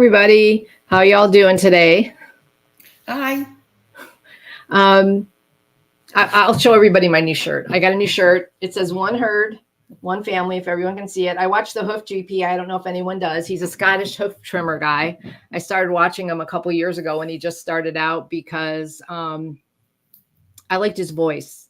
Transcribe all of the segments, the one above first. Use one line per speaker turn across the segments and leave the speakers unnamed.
everybody. How y'all doing today?
Hi.
I'll show everybody my new shirt. I got a new shirt. It says one herd, one family, if everyone can see it. I watched the Hoof GP. I don't know if anyone does. He's a Scottish hoof trimmer guy. I started watching him a couple years ago when he just started out because I liked his voice.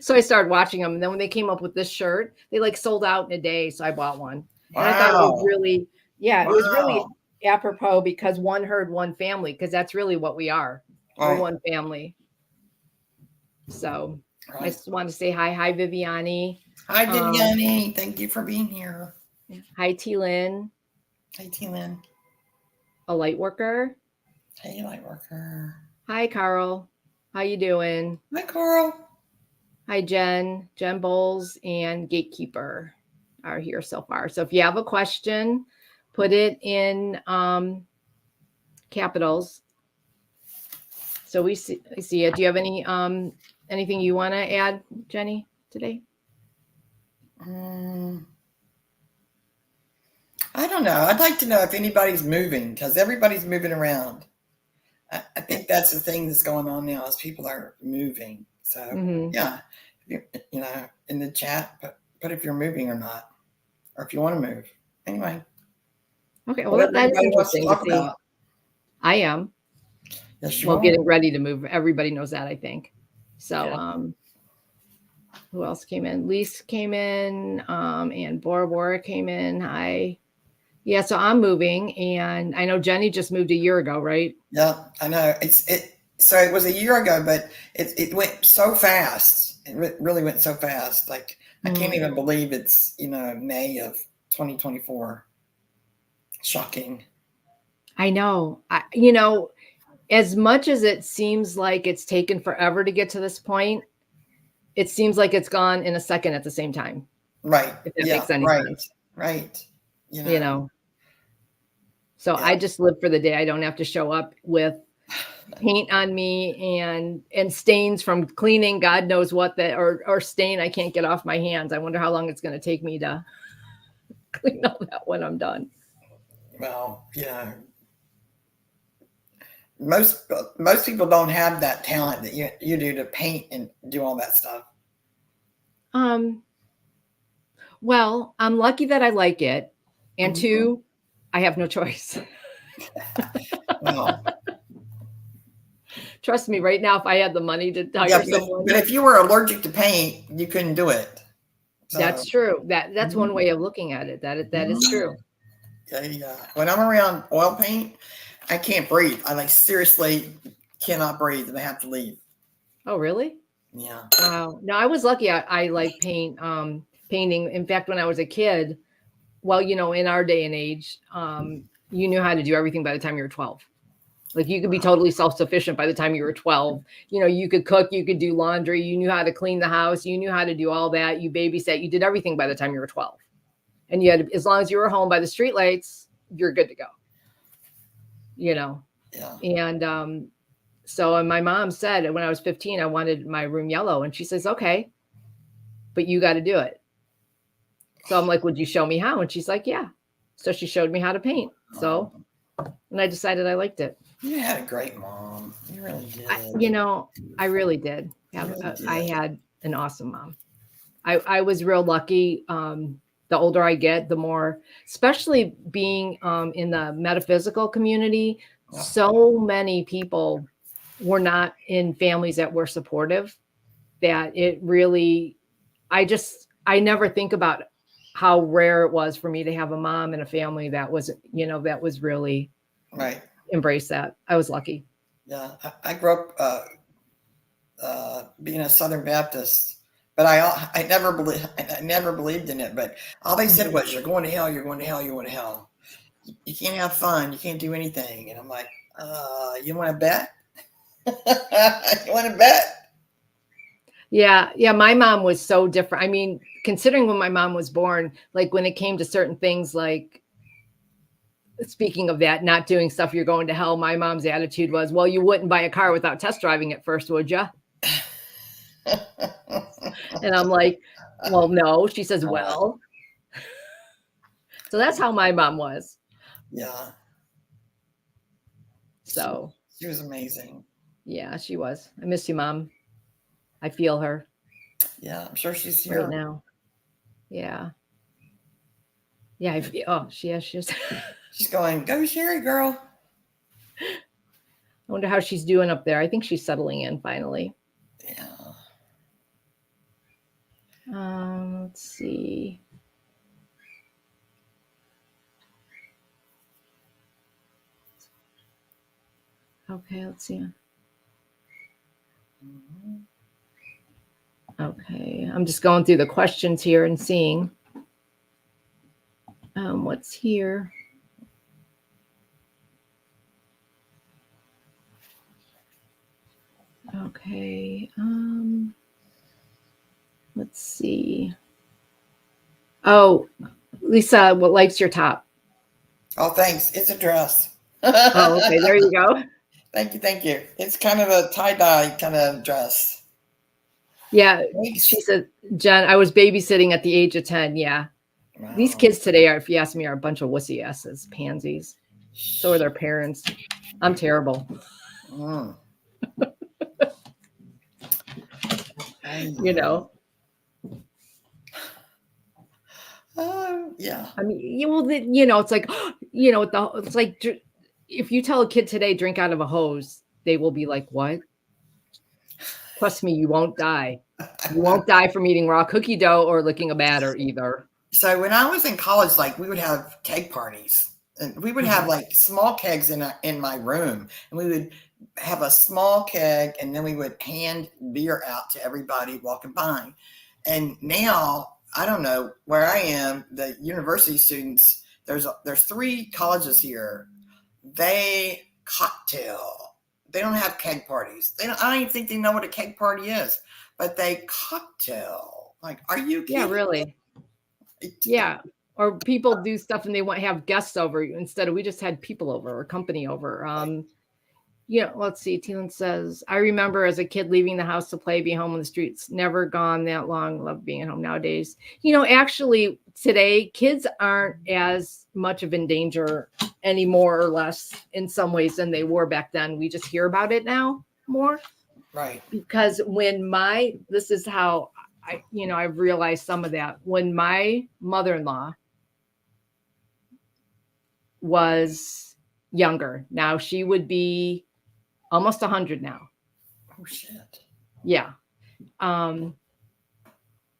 So I started watching him. And then when they came up with this shirt, they like sold out in a day. So I bought one.
Wow.
And I thought it was really, it was really apropos because one herd, one family, because that's really what we are. We're one family. So I just want to say hi. Hi, Viviani.
Hi, Viviani. Thank you for being here.
Hi, T-Lynn.
Hi, T-Lynn.
A light worker.
Hey, light worker.
Hi, Carl. How you doing?
Hi, Carl.
Hi, Jen. Jen Bowles and Gatekeeper are here so far. So if you have a question, put it in capitals. So we see it. Do you have any anything you want to add, Jenny, today?
I don't know. I'd like to know if anybody's moving because everybody's moving around. I think that's the thing that's going on now is people are moving. So yeah, in the chat, but if you're moving or not, or if you want to move, anyway.
Okay, well that's interesting to see. About. I am.
Yes, you
well,
are.
Getting ready to move. Everybody knows that, I think. So, yeah. Who else came in? Lise came in, and Bora Bora came in. Hi. Yeah, so I'm moving, and I know Jenny just moved a year ago, right?
Yeah, I know. So it was a year ago, but it went so fast. It really went so fast. Like I can't even believe it's May of 2024. Shocking.
I know. As much as it seems like it's taken forever to get to this point, it seems like it's gone in a second at the same time.
Right.
If that makes any sense.
Right.
So I just live for the day. I don't have to show up with paint on me and stains from cleaning. God knows what or stain I can't get off my hands. I wonder how long it's going to take me to clean all that when I'm done.
Well, most people don't have that talent that you do to paint and do all that stuff.
Well, I'm lucky that I like it, and two, I have no choice.
Well,
trust me, right now, if I had the money to hire someone,
but if you were allergic to paint, you couldn't do it.
So. That's true. That's one way of looking at it. That is true.
Yeah. When I'm around oil paint, I can't breathe. I seriously cannot breathe, and I have to leave.
Oh, really?
Yeah.
Wow. No, I was lucky. I like painting. In fact, when I was a kid, well, in our day and age, you knew how to do everything by the time you were 12. Like you could be totally self-sufficient by the time you were 12. You could cook, you could do laundry, you knew how to clean the house, you knew how to do all that. You babysat, you did everything by the time you were 12. And you had, as long as you were home by the streetlights, you're good to go.
Yeah.
And so my mom said when I was 15, I wanted my room yellow. And she says, okay, but you got to do it. So I'm like, would you show me how? And she's like, yeah. So she showed me how to paint. And I decided I liked it.
You had a great mom. You really did.
I really did. I had an awesome mom. I was real lucky. The older I get, the more, especially being in the metaphysical community, so many people were not in families that were supportive that it really, I never think about how rare it was for me to have a mom and a family that was, that was really embrace that. I was lucky.
Yeah. I grew up being a Southern Baptist, but I never believed in it. But all they said was, "You're going to hell. You're going to hell. You're going to hell. You can't have fun. You can't do anything." And I'm like, "You want to bet? You want to bet?"
Yeah. My mom was so different. I mean, considering when my mom was born, like when it came to certain things, like speaking of that, not doing stuff, you're going to hell. My mom's attitude was, well, you wouldn't buy a car without test driving it first, would you? And I'm like, well, no. She says, well. So that's how my mom was.
Yeah.
So
She was amazing.
yeah, she was. I miss you, Mom. I feel her
Yeah, I'm sure she's
right
here.
now. Yeah. Yeah. Oh, she is. She is.
She's going, go Cheri, girl.
I wonder how she's doing up there. I think she's settling in finally.
Yeah.
Let's see. Okay, let's see. Okay, I'm just going through the questions here and seeing what's here. Okay, let's see. Oh, Lisa, what likes your top?
Oh, thanks. It's a dress.
Oh, okay, there you go.
Thank you, thank you. It's kind of a tie-dye kind of dress.
Yeah,
Thanks.
she said, Jen, I was babysitting at the age of 10. Yeah.
Wow.
These kids today are, if you ask me, are a bunch of wussy asses, pansies. So are their parents. I'm terrible.
Mm.
You know.
Yeah.
I mean, you know, it's like, you know, it's like if you tell a kid today drink out of a hose, they will be like, "What?" Trust me, you won't die. You won't die from eating raw cookie dough or licking a batter either.
So when I was in college, like we would have keg parties, and we would have like small kegs in my room, and we would have a small keg, and then we would hand beer out to everybody walking by. And now I don't know where I am. The university students, there's 3 colleges here. They cocktail. They don't have keg parties. I don't even think they know what a keg party is, but they cocktail. Like, are you kidding?
Yeah, really. Yeah. Or people do stuff and they want to have guests over instead of we just had people over or company over. Yeah, let's see. Teelan says, I remember as a kid leaving the house to play, be home on the streets. Never gone that long. Love being at home nowadays. You know, actually, today, kids aren't as much of in danger anymore or less in some ways than they were back then. We just hear about it now more.
Right.
Because this is how I've realized some of that. When my mother-in-law was younger, now she would be almost 100 now.
Oh shit.
Yeah.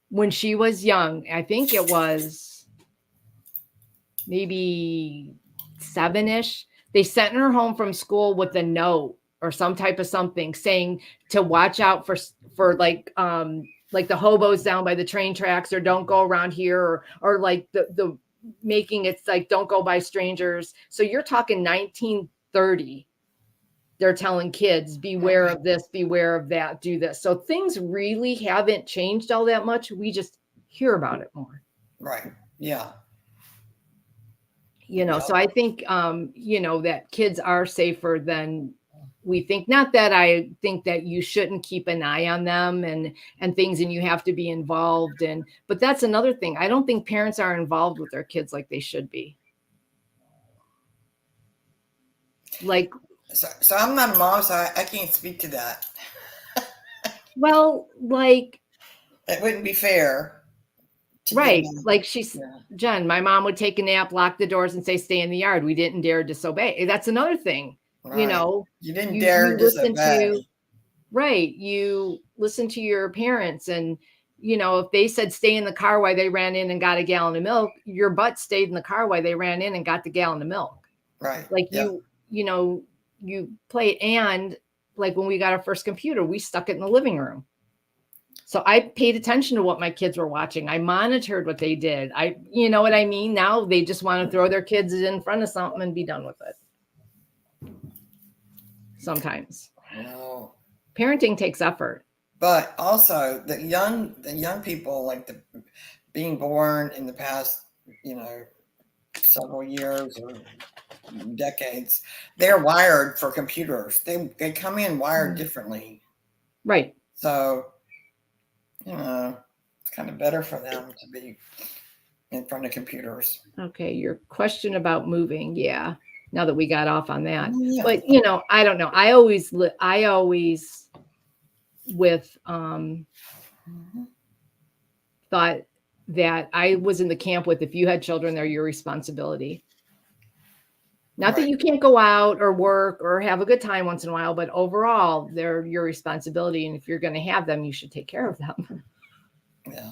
When she was young, I think it was maybe 7-ish, they sent her home from school with a note or some type of something saying to watch out for like the hobos down by the train tracks, or don't go around here, or like the making it's like don't go by strangers. So you're talking 1930. They're telling kids, beware of this, beware of that, do this. So things really haven't changed all that much. We just hear about it more.
Right. Yeah.
You know, so I think, that kids are safer than we think. Not that I think that you shouldn't keep an eye on them and things, and you have to be involved in, but that's another thing. I don't think parents are involved with their kids like they should be. Like,
so I'm not a mom, so I can't speak to that.
well, like,
it wouldn't be fair.
Right. Like Jen, my mom would take a nap, lock the doors and say, stay in the yard. We didn't dare disobey. That's another thing.
Right. You didn't
you
dare
disobey.
Right.
You listen to your parents, and, if they said stay in the car while they ran in and got a gallon of milk, your butt stayed in the car while they ran in and got the gallon of milk.
Right.
Like you play. And like when we got our first computer, we stuck it in the living room. So I paid attention to what my kids were watching. I monitored what they did. You know what I mean? Now they just want to throw their kids in front of something and be done with it. Sometimes.
No.
Parenting takes effort.
But also the young people, like being born in the past, several years or decades, they're wired for computers. They come in wired differently.
Right.
So, it's kind of better for them to be, in front of computers.
Okay, your question about moving, yeah. Now that we got off on that,
Yeah.
but I don't know. I always with thought that I was in the camp with, if you had children, they're your responsibility. Not that you can't go out or work or have a good time once in a while, but overall, they're your responsibility. And if you're going to have them, you should take care of them.
Yeah.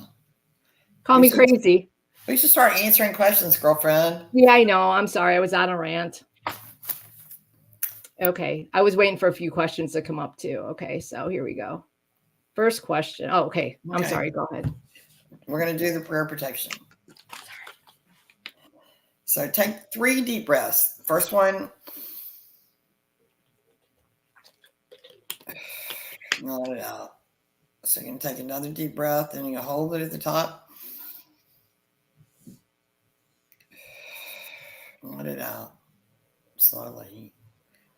Call me crazy.
We should start answering questions, girlfriend.
Yeah, I know. I'm sorry. I was on a rant. Okay. I was waiting for a few questions to come up too. Okay. So here we go. First question. Oh, okay. I'm sorry. Go ahead.
We're going to do the prayer protection. So take 3 deep breaths. First one, let it out. So you're going to take another deep breath, and you're going to hold it at the top. Let it out slowly.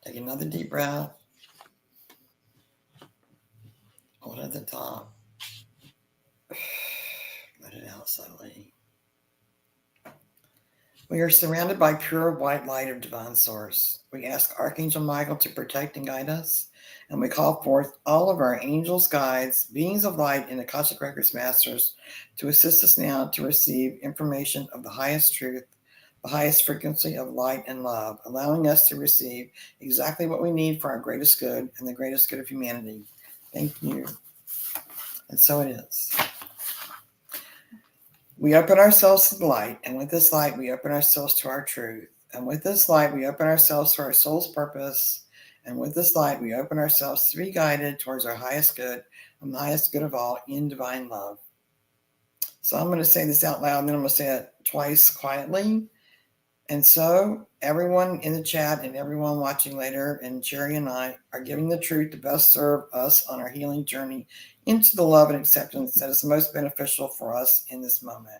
Take another deep breath. Hold it at the top. Let it out slowly. We are surrounded by pure white light of divine source. We ask Archangel Michael to protect and guide us, and we call forth all of our angels, guides, beings of light, and Akashic Records masters to assist us now to receive information of the highest truth, the highest frequency of light and love, allowing us to receive exactly what we need for our greatest good and the greatest good of humanity. Thank you. And so it is. We open ourselves to the light, and with this light, we open ourselves to our truth. And with this light, we open ourselves to our soul's purpose. And with this light, we open ourselves to be guided towards our highest good and the highest good of all in divine love. So I'm going to say this out loud, and then I'm going to say it twice quietly. And so everyone in the chat and everyone watching later, and Cheri and I, are giving the truth to best serve us on our healing journey into the love and acceptance that is most beneficial for us in this moment.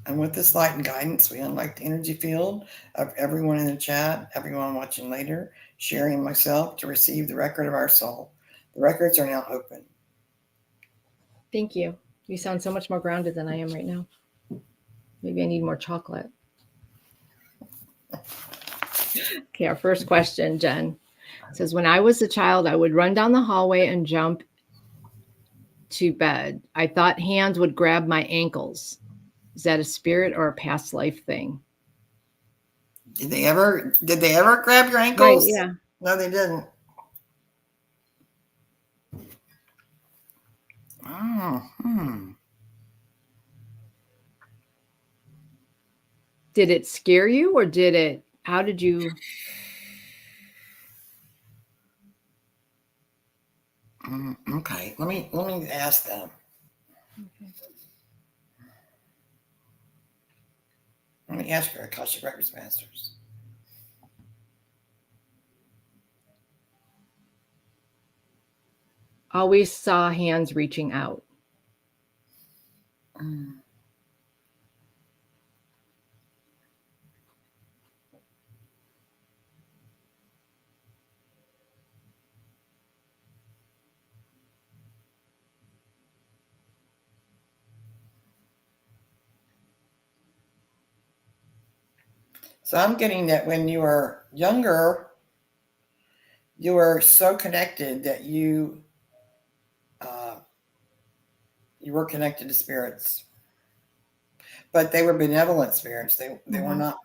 And with this light and guidance, we unlock the energy field of everyone in the chat, everyone watching later, Cheri and myself, to receive the record of our soul. The records are now open.
Thank you. You sound so much more grounded than I am right now. Maybe I need more chocolate. Okay, our first question, Jen, says, when I was a child, I would run down the hallway and jump to bed. I thought hands would grab my ankles. Is that a spirit or a past life thing?
Did they ever grab your ankles?
Right, yeah.
No, they didn't.
Did it scare you, or how did you?
Okay, let me ask them. Okay. Let me ask your Akashic Records masters.
Always saw hands reaching out.
So I'm getting that when you were younger, you were so connected that you were connected to spirits, but they were benevolent spirits. They were not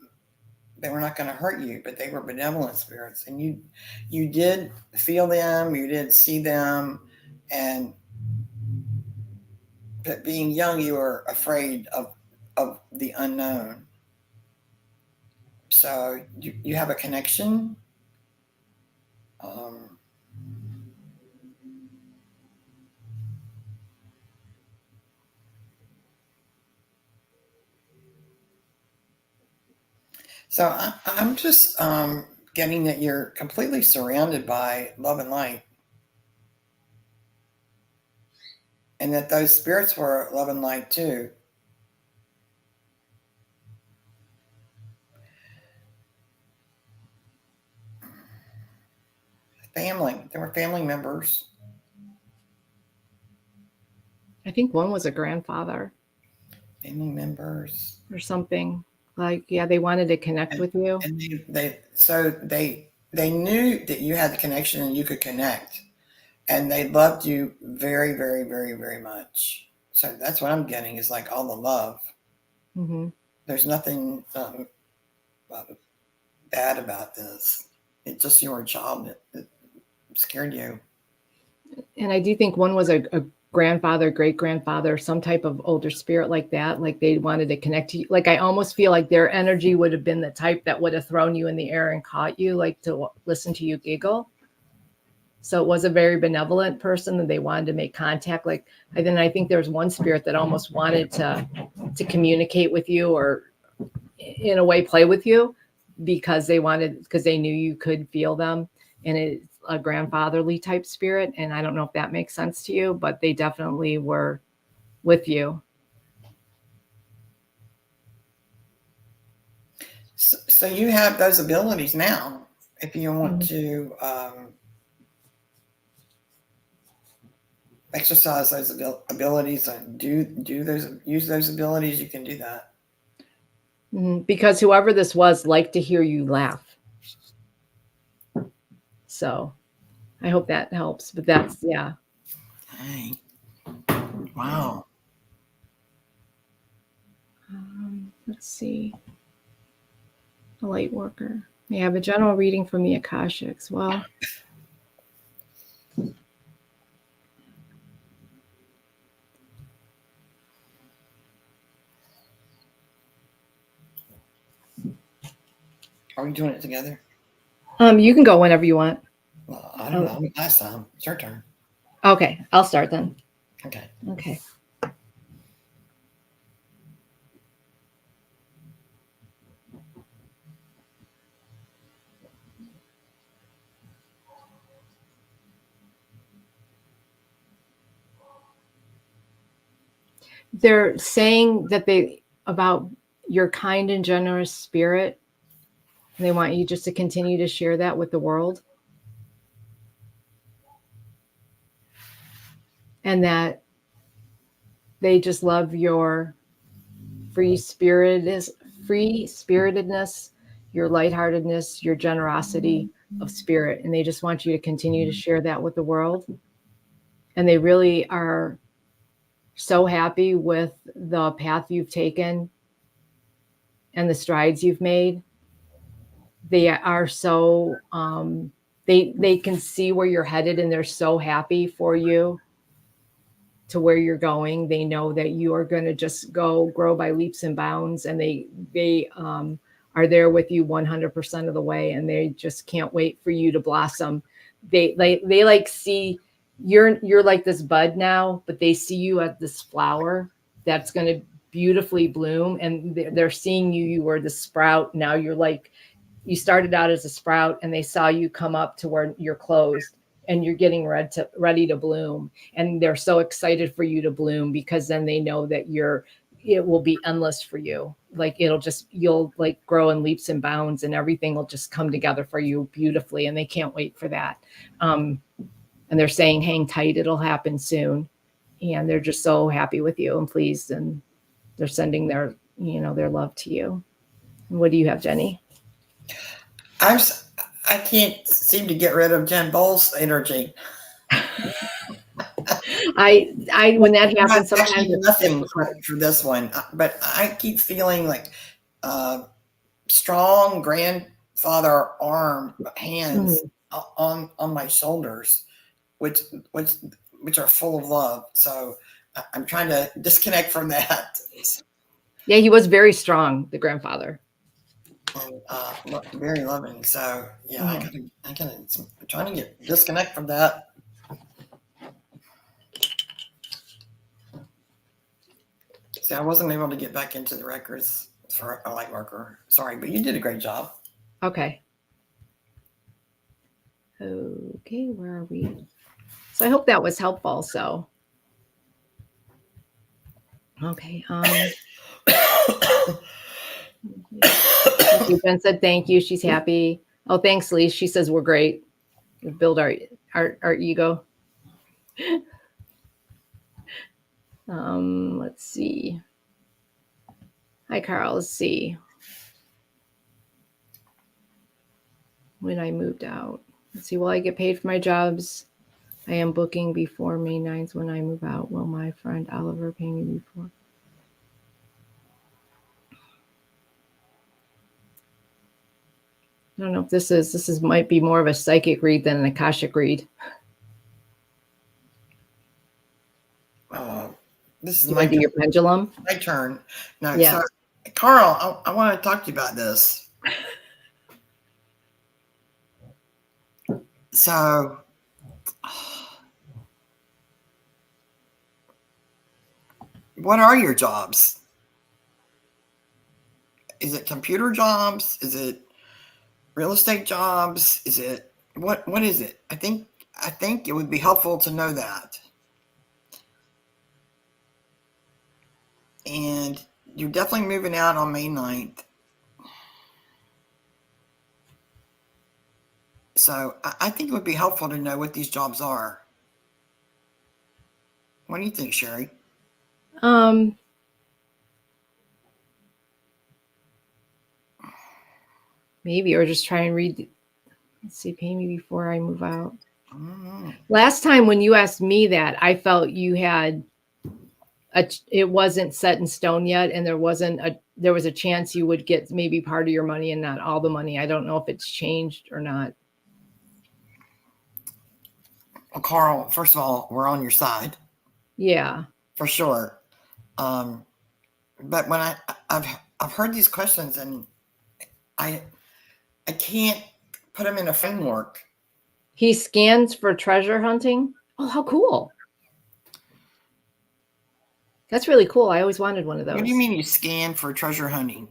going to hurt you, but they were benevolent spirits, and you did feel them, you did see them, but being young, you were afraid of the unknown. So you have a connection. So I'm just getting that you're completely surrounded by love and light. and that those spirits were love and light too. Family. There were family members.
I think one was a grandfather
Family members.
or something. Like, yeah, they wanted to connect with you.
And they knew that you had the connection and you could connect. And they loved you very, very, very, very much. So that's what I'm getting, is like all the love.
Mm-hmm.
There's nothing bad about this. It's just you were a child. It scared you.
And I do think one was a grandfather, great grandfather, some type of older spirit like that. Like they wanted to connect to you. Like I almost feel like their energy would have been the type that would have thrown you in the air and caught you, like to listen to you giggle. So it was a very benevolent person that they wanted to make contact. Like, and then I think there was one spirit that almost wanted to communicate with you, or in a way play with you, because they knew you could feel them. And it's a grandfatherly type spirit. And I don't know if that makes sense to you, but they definitely were with you.
So you have those abilities now, if you want to exercise those abilities and use those abilities, you can do that.
Because whoever this was liked to hear you laugh. So I hope that helps. But that's, yeah.
Dang. Wow.
Let's see. A light worker. We have a general reading from the Akashics. Well,
Are we doing it together?
you can go whenever you want.
Well, I don't know. Last time. It's your turn.
Okay, I'll start then.
Okay.
They're saying that about your kind and generous spirit, and they want you just to continue to share that with the world. And that they just love your free spiritedness, your lightheartedness, your generosity of spirit. And they just want you to continue to share that with the world. And they really are so happy with the path you've taken and the strides you've made. They are so, they can see where you're headed, and they're so happy for you to where you're going. They know that you are going to just grow by leaps and bounds, and they are there with you 100% of the way, and they just can't wait for you to blossom. They like see you're like this bud now, but they see you as this flower that's going to beautifully bloom, and they're seeing you were the sprout. Now you're like, you started out as a sprout, and they saw you come up to where you're closed, and you're getting ready to bloom. And they're so excited for you to bloom, because then they know that it will be endless for you. Like you'll like grow in leaps and bounds, and everything will just come together for you beautifully. And they can't wait for that. And they're saying, hang tight, it'll happen soon. And they're just so happy with you and pleased. And they're sending their love to you. And what do you have, Jenny?
I can't seem to get rid of Jen Bowles' energy.
I when that happens, sometimes
nothing for this one, but I keep feeling like strong grandfather hands on my shoulders, which are full of love. So I'm trying to disconnect from that.
Yeah, he was very strong, the grandfather.
And very loving. So yeah, I'm trying to disconnect from that. See, I wasn't able to get back into the records for a light worker. Sorry, but you did a great job.
Okay, where are we? So I hope that was helpful. So Okay. Jen said thank you. She's happy. Oh, thanks, Lee. She says we're great. We build our ego. Let's see. Hi, Carl. Let's see. When I moved out. Let's see. Will I get paid for my jobs? I am booking before May 9th when I move out. Will my friend Oliver pay me before? I don't know if this might be more of a psychic read than an Akashic read.
This is
you want to do your pendulum?
My turn. No,
yeah.
So, Carl, I want to talk to you about this. So, what are your jobs? Is it computer jobs? Is it real estate jobs? Is it what is it? I think it would be helpful to know that. And you're definitely moving out on May 9th. So I think it would be helpful to know what these jobs are. What do you think, Cheri?
Maybe, or just try and read. Let's see, pay me before I move out. Last time when you asked me that, I felt you had it wasn't set in stone yet, and there was a chance you would get maybe part of your money and not all the money. I don't know if it's changed or not.
Well, Carl, first of all, we're on your side.
Yeah,
for sure. But when I've heard these questions and I can't put them in a framework.
He scans for treasure hunting. Oh, how cool! That's really cool. I always wanted one of those.
What do you mean you scan for treasure hunting?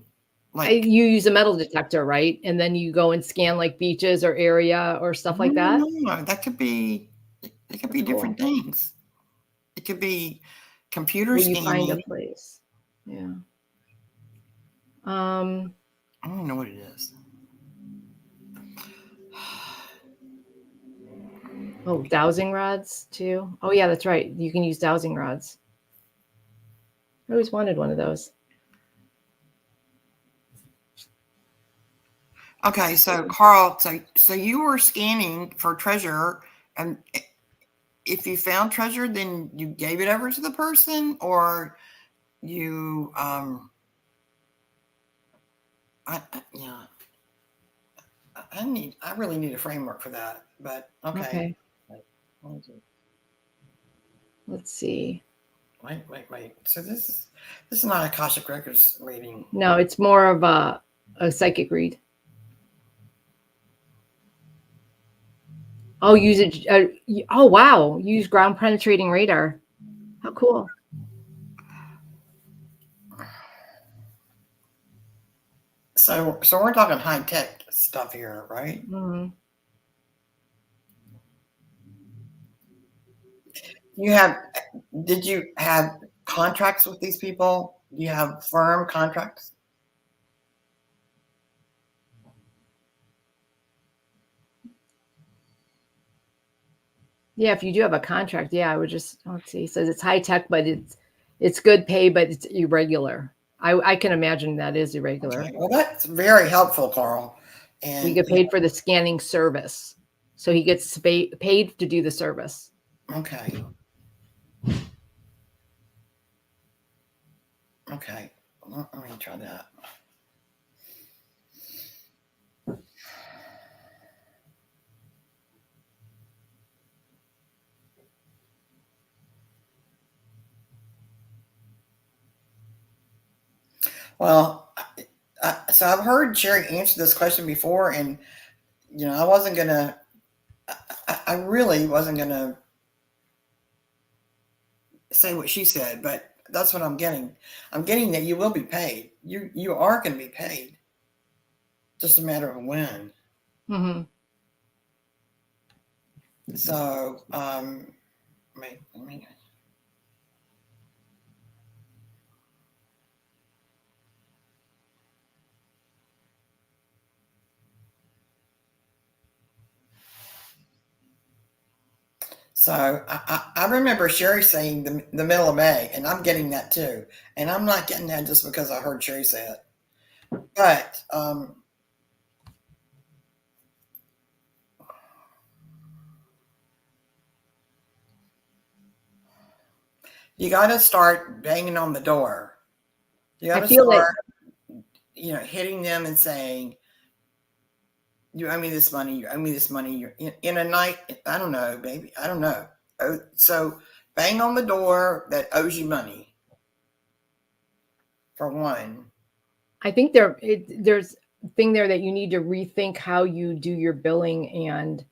Like you use a metal detector, right? And then you go and scan like beaches or area or stuff like that.
No, that could be. It could be different things. It could be computer scanning.
You find a place. Yeah.
I don't know what it is.
Oh, dowsing rods too. Oh yeah, that's right. You can use dowsing rods. I always wanted one of those.
Okay, so Carl, so you were scanning for treasure, and if you found treasure, then you gave it over to the person, or you I really need a framework for that, but okay.
Let's see.
Wait. So this is not Akashic Records reading.
No, it's more of a psychic read. Oh, use it. Oh, wow. Use ground penetrating radar. How cool.
So we're talking high tech stuff here, right?
Mm-hmm. Did you have contracts with these people? Do you have firm contracts? Yeah, if you do have a contract, yeah, I would just, let's see. It says it's high tech, but it's good pay, but it's irregular. I can imagine that is irregular. Okay.
Well, that's very helpful, Carl.
And we get paid for the scanning service. So he gets paid to do the service.
Okay. Okay. Let me try that. Well, so I've heard Cheri answer this question before, and I wasn't gonna. I really wasn't gonna say what she said, but that's what I'm getting. I'm getting that you will be paid. You are going to be paid. Just a matter of when. Mm-hmm. So, So I remember Cheri saying the middle of May, and I'm getting that too. And I'm not getting that just because I heard Cheri say it. But you got to start banging on the door. You got
I
to
feel
start,
that
hitting them and saying, "You owe me this money. You owe me this money." You're in a night. I don't know, baby. I don't know. So bang on the door that owes you money. For one.
I think there's a thing there that you need to rethink how you do your billing and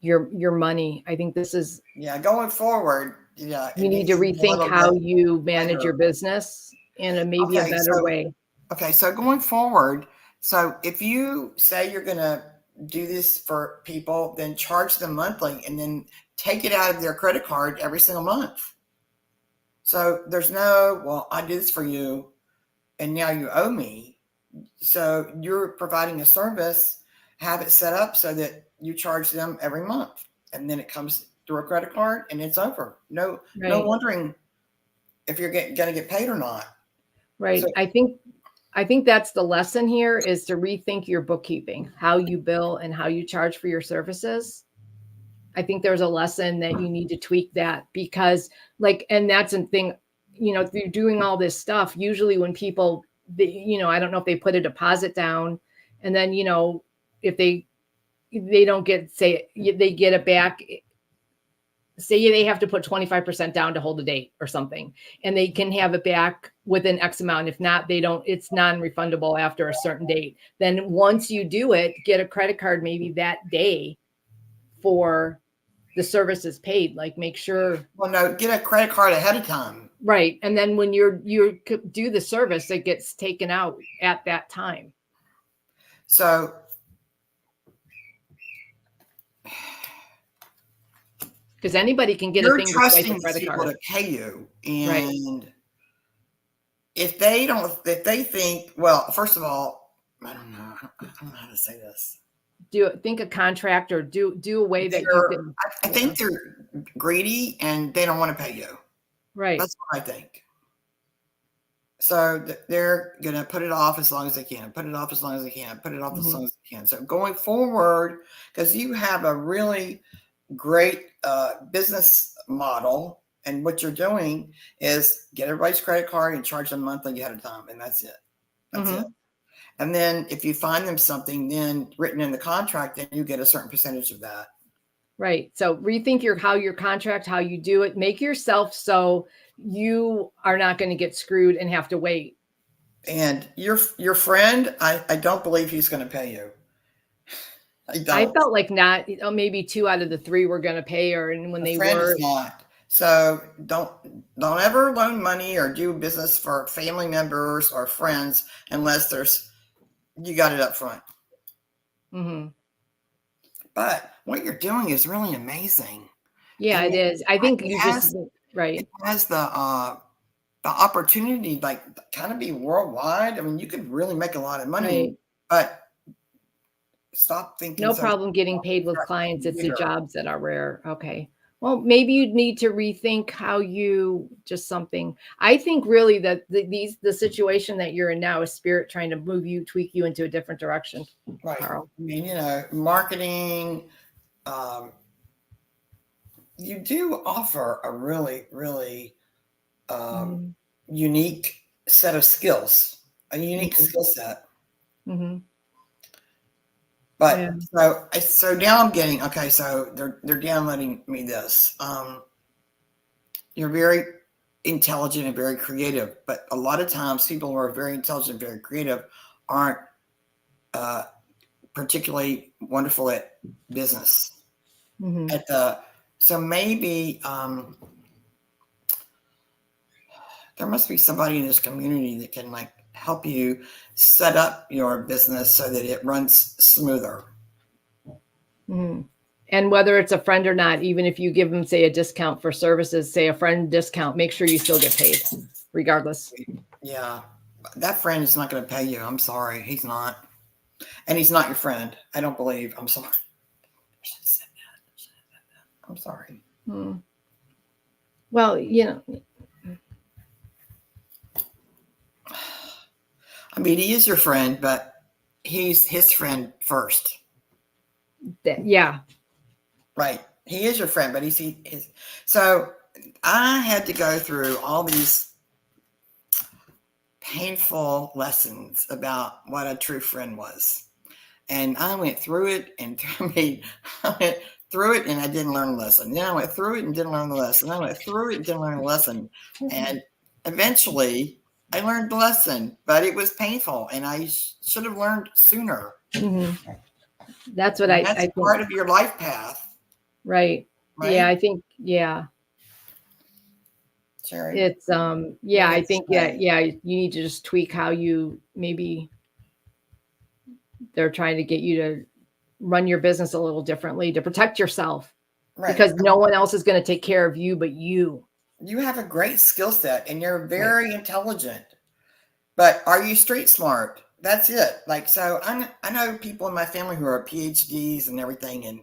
your money. I think this is
Going forward. Yeah,
you need to rethink how you manage your business in maybe a better way.
Okay, so going forward, so if you say you're going to do this for people, then charge them monthly and then take it out of their credit card every single month. So there's no, well, I did this for you and now you owe me. So you're providing a service, have it set up so that you charge them every month and then it comes through a credit card and it's over. No wondering if you're going to get paid or not.
Right. So, I think that's the lesson here is to rethink your bookkeeping, how you bill and how you charge for your services. I think there's a lesson that you need to tweak that because and that's a thing, if you're doing all this stuff, usually when people, I don't know if they put a deposit down and then, if they don't get, say they get it back, say they have to put 25% down to hold a date or something, and they can have it back within X amount. If not, it's non-refundable after a certain date. Then once you do it, get a credit card maybe that day for the services paid. Make sure.
Well, no, get a credit card ahead of time.
Right. And then when you do the service, it gets taken out at that time.
So
because anybody can get
you're
a thing
trusting
to credit
people
card
to pay you, and if they think, well, first of all, I don't know how to say this.
Think a contract or do a way that you can.
I think they're greedy and they don't want to pay you.
Right.
That's what I think. So they're going to put it off as long as they can, put it off as long as they can, put it off as long as they can. So going forward, because you have a really great business model, and what you're doing is get everybody's credit card and charge them monthly ahead of time, and that's it. That's it. And then if you find them something then written in the contract, then you get a certain percentage of that. Right.
So rethink how your contract, how you do it, make yourself so you are not going to get screwed and have to wait.
And your friend, I don't believe he's going to pay you.
I felt like not, maybe 2 out of the 3 were going to pay her, and when they were
not. So don't ever loan money or do business for family members or friends unless you got it up front. But what you're doing is really amazing.
Yeah, it is. I think
it has the opportunity, kind of be worldwide. I mean, you could really make a lot of money, but stop thinking.
No problem getting paid with clients. It's the jobs that are rare. Okay. Well, maybe you'd need to rethink how you I think really that the situation that you're in now is spirit trying to tweak you into a different direction.
Right.
Carl.
I mean, marketing, you do offer a really, really unique set of skills, a unique skill set. But so now I'm getting, okay, so they're downloading me this. You're very intelligent and very creative, but a lot of times people who are very intelligent, very creative aren't particularly wonderful at business. So maybe there must be somebody in this community that can help you set up your business so that it runs smoother.
And whether it's a friend or not, even if you give them, say, a discount for services, say a friend discount, make sure you still get paid regardless.
Yeah. That friend is not going to pay you. I'm sorry. He's not. And he's not your friend. I don't believe. I'm sorry. I should have said that. I'm sorry.
Hmm. Well,
I mean, he is your friend, but he's his friend first.
yeah.
Right. He is your friend, but he's his. So I had to go through all these painful lessons about what a true friend was. And I went through it and I went through it and I didn't learn a lesson. Then I went through it and didn't learn the lesson. I went through it and didn't learn a lesson. And eventually I learned the lesson, but it was painful and I should have learned sooner.
Mm-hmm. That's what
That's
I think.
part of your life path.
Right.
Right?
Yeah, I think, yeah.
Cheri.
It's I think you need to just tweak how you maybe they're trying to get you to run your business a little differently to protect yourself.
Right.
Because no one else is going to take care of you but you.
You have a great skill set and you're very intelligent. But are you street smart? That's it. Like, so I know people in my family who are PhDs and everything, and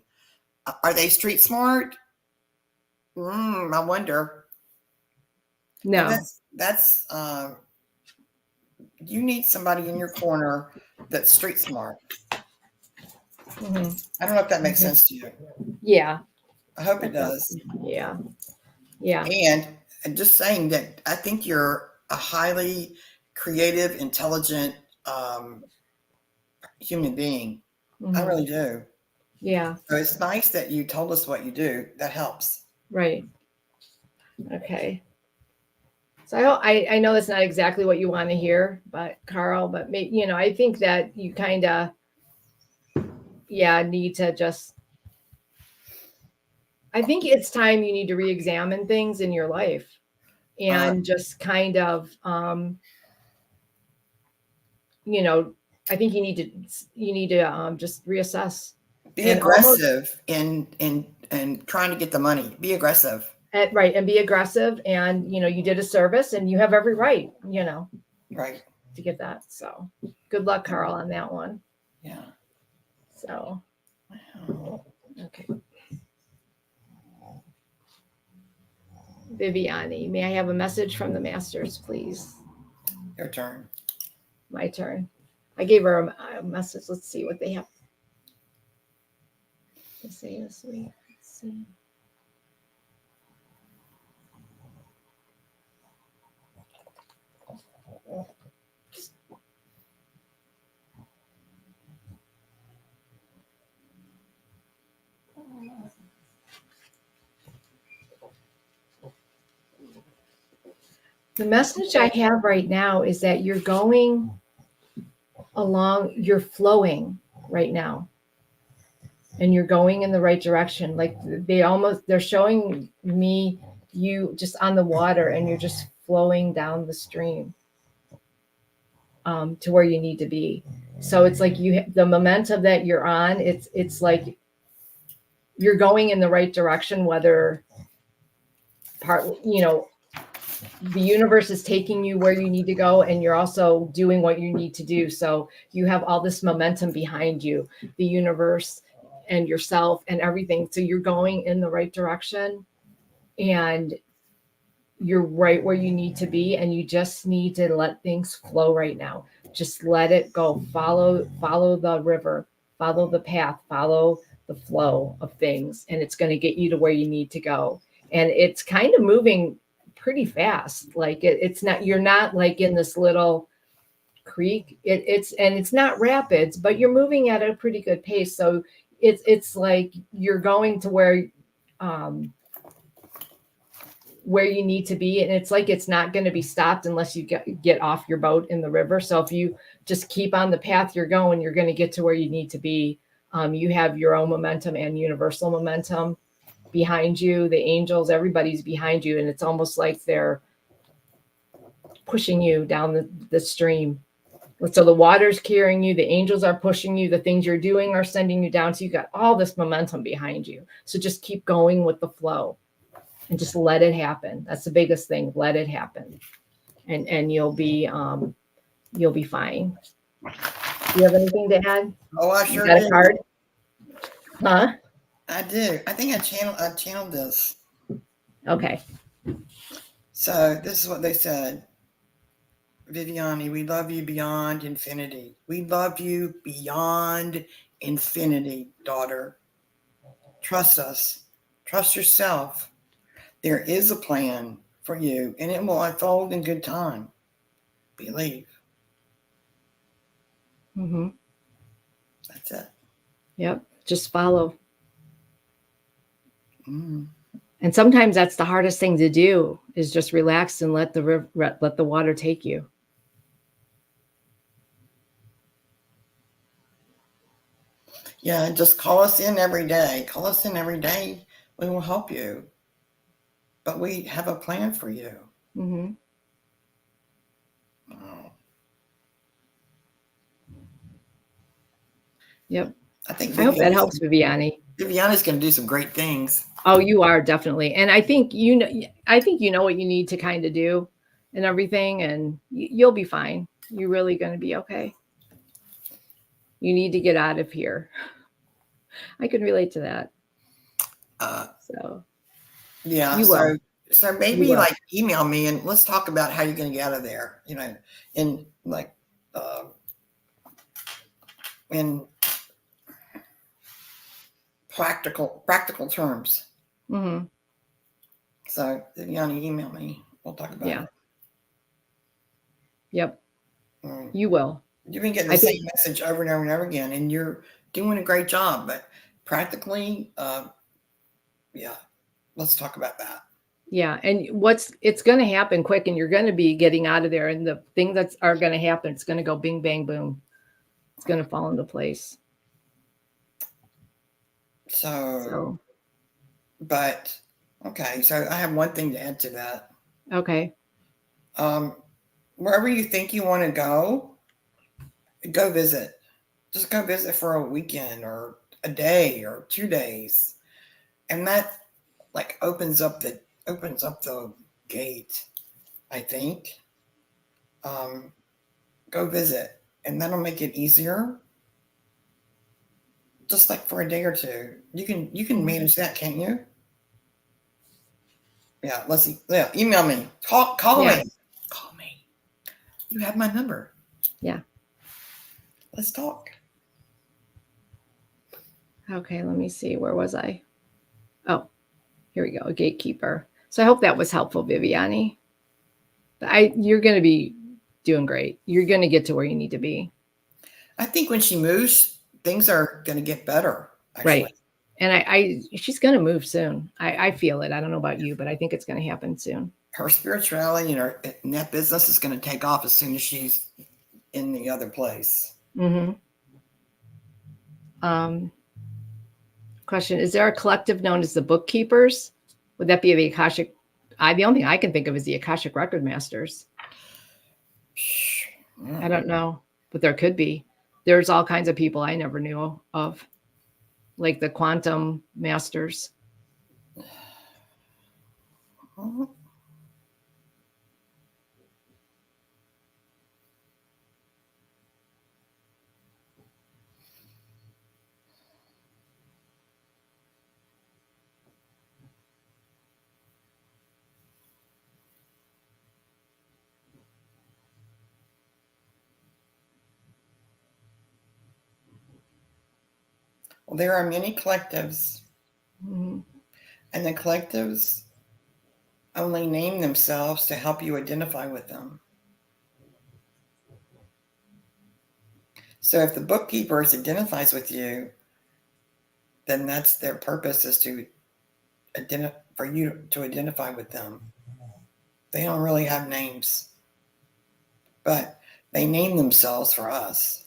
are they street smart? I wonder.
No.
That's you need somebody in your corner that's street smart.
Mm-hmm.
I don't know if that makes sense to you.
Yeah.
I hope it does.
Yeah. Yeah.
And just saying that I think you're a highly creative, intelligent human being.
Mm-hmm.
I really do.
Yeah.
So it's nice that you told us what you do. That helps.
Right. Okay. So I know that's not exactly what you want to hear, but Carl, but I think that you kind of, need to just, I think it's time you need to re-examine things in your life and just kind of, I think you need to just reassess.
Be aggressive in trying to get the money. Be aggressive.
Right. And be aggressive. And, you did a service and you have every right,
right,
to get that. So good luck, Carl, on that one.
Yeah.
So, wow. Okay. Viviani, may I have a message from the masters, please?
Your turn.
My turn. I gave her a message. Let's see what they have to say this week. Let's see. The message I have right now is that you're going along, you're flowing right now. And you're going in the right direction. Like they're showing me you just on the water and you're just flowing down the stream to where you need to be. So it's like the momentum that you're on, it's like you're going in the right direction, whether the universe is taking you where you need to go and you're also doing what you need to do. So you have all this momentum behind you, the universe and yourself and everything. So you're going in the right direction and you're right where you need to be. And you just need to let things flow right now. Just let it go. Follow the river, follow the path, follow the flow of things. And it's going to get you to where you need to go. And it's kind of moving pretty fast. Like it's not, you're not like in this little creek. It's not rapids, but you're moving at a pretty good pace. So it's like you're going to where you need to be. And it's like it's not going to be stopped unless you get off your boat in the river. So if you just keep on the path you're going, you're going to get to where you need to be. You have your own momentum and universal momentum behind you. The angels, everybody's behind you. And it's almost like they're pushing you down the stream. So the water's carrying you, the angels are pushing you, the things you're doing are sending you down. So you got all this momentum behind you. So just keep going with the flow and just let it happen. That's the biggest thing. Let it happen. And you'll be fine. Do you have anything to add?
Oh, I sure
got
do.
A card? Huh?
I do. I think I channeled this.
Okay.
So this is what they said. Viviani, we love you beyond infinity. We love you beyond infinity, daughter. Trust us. Trust yourself. There is a plan for you, and it will unfold in good time. Believe.
Mm-hmm.
That's it.
Yep. Just follow.
Mm.
And sometimes that's the hardest thing to do is just relax and let the water take you.
Yeah, just call us in every day. Call us in every day. We will help you. But we have a plan for you.
Mm-hmm.
Oh.
Yep.
I think
I hope that helps, Viviani.
Viviani's going to do some great things.
Oh, you are definitely. And I think you know what you need to kind of do and everything, and you'll be fine. You're really going to be okay. You need to get out of here. I can relate to that. So
yeah,
you will.
So maybe like email me and let's talk about how you're going to get out of there. You know, in like in practical terms.
Mm-hmm.
So Viviani, email me. We'll talk about it.
Yep. You will.
You've been getting the same message over and over and over again, and you're doing a great job. But practically, yeah, let's talk about that.
Yeah, and it's going to happen quick, and you're going to be getting out of there. And the thing that's are going to happen, it's going to go bing, bang, boom. It's going to fall into place.
So, but okay. So I have one thing to add to that.
Okay.
Wherever you think you want to go visit. Just go visit for a weekend or a day or 2 days, and that like opens up the gate. I think. Go visit, and that'll make it easier. Just like for a day or two, you can manage that, can't you? Yeah, let's see. Yeah, email me, call me. You have my number.
Yeah.
Let's talk.
Okay, let me see. Where was I? Oh, here we go. A gatekeeper. So I hope that was helpful, Viviani. You're going to be doing great. You're going to get to where you need to be.
I think when she moves, things are going to get better. Actually.
Right. And she's going to move soon. I feel it. I don't know about you, but I think it's going to happen soon.
Her spirituality and that business is going to take off as soon as she's in the other place.
Mm-hmm. Question: is there a collective known as the bookkeepers? Would that be the Akashic? The only thing I can think of is the Akashic Record Masters. I don't know, but there could be. There's all kinds of people I never knew of, like the Quantum Masters.
Well, there are many collectives,
Mm-hmm.
and the collectives only name themselves to help you identify with them. So if the bookkeepers identifies with you, then that's their purpose, is for you to identify with them. They don't really have names, but they name themselves for us.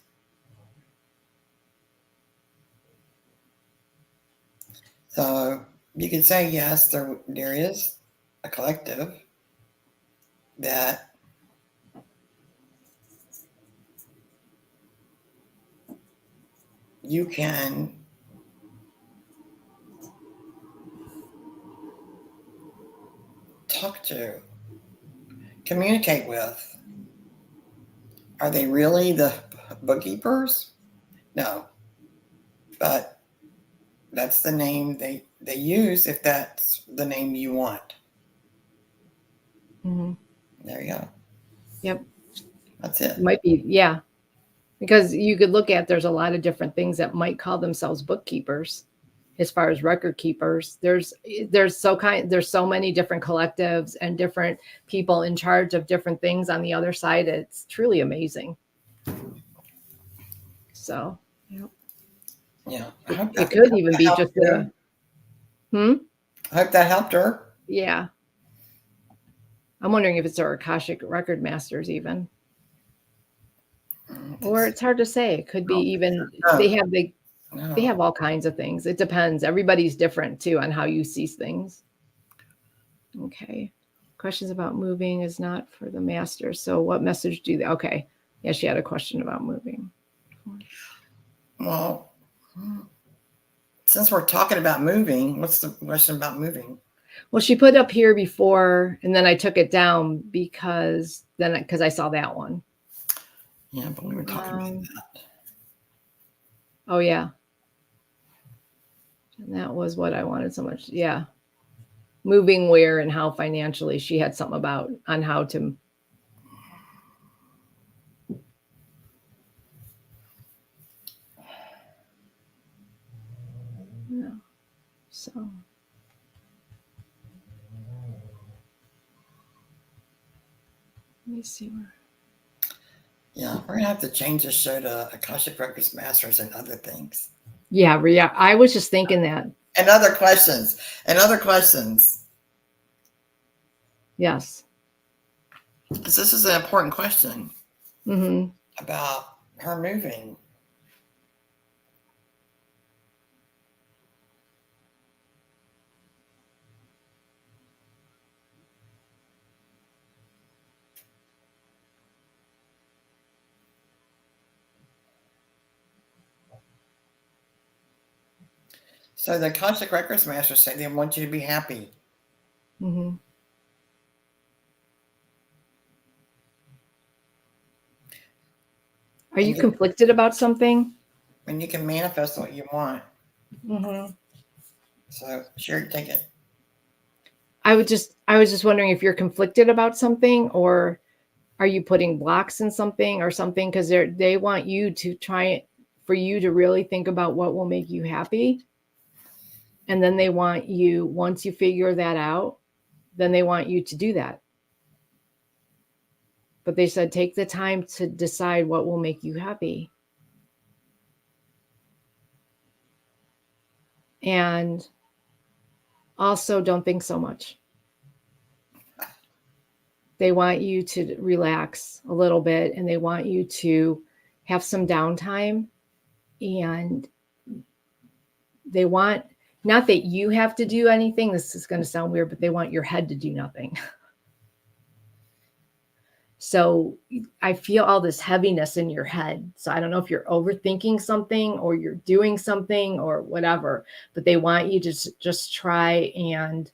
So you could say, yes, there is a collective that you can talk to, communicate with. Are they really the bookkeepers? No. But that's the name they use if that's the name you want.
Mm-hmm.
There you go.
Yep.
That's it.
It might be, yeah. Because you could look at, there's a lot of different things that might call themselves bookkeepers as far as record keepers. There's so many different collectives and different people in charge of different things on the other side. It's truly amazing. So, yeah.
Yeah.
It could even be just a,
I hope that helped her.
yeah. I'm wondering if it's our Akashic record masters even. Or it's hard to say. It could be even they have all kinds of things. It depends. Everybody's different too on how you see things. Okay. Questions about moving is not for the master. So what message do they? Okay. Yeah, she had a question about moving.
Well, since we're talking about moving, what's the question about moving?
Well, she put up here before, and then I took it down because I saw that one.
Yeah, but we were talking about that.
Oh yeah. And that was what I wanted so much. Yeah. Moving where and how financially. She had something about on how to. Yeah. So. Let me see where.
Yeah, we're gonna have to change the show to Akashic Records Masters and other things.
Yeah, I was just thinking that.
And other questions. And other questions.
Yes.
Because this is an important question
about
her moving. So the Akashic Records Masters say they want you to be happy.
Are you conflicted about something?
And you can manifest what you want. So Cheri, take it.
I was just wondering if you're conflicted about something, or are you putting blocks in something or something? Because they want you to try for you to really think about what will make you happy. And then they want you, once you figure that out, then they want you to do that. But they said, take the time to decide what will make you happy. And also don't think so much. They want you to relax a little bit, and they want you to have some downtime. And they want, not that you have to do anything. This is going to sound weird, but they want your head to do nothing. So I feel all this heaviness in your head. So I don't know if you're overthinking something or you're doing something or whatever, but they want you to just try and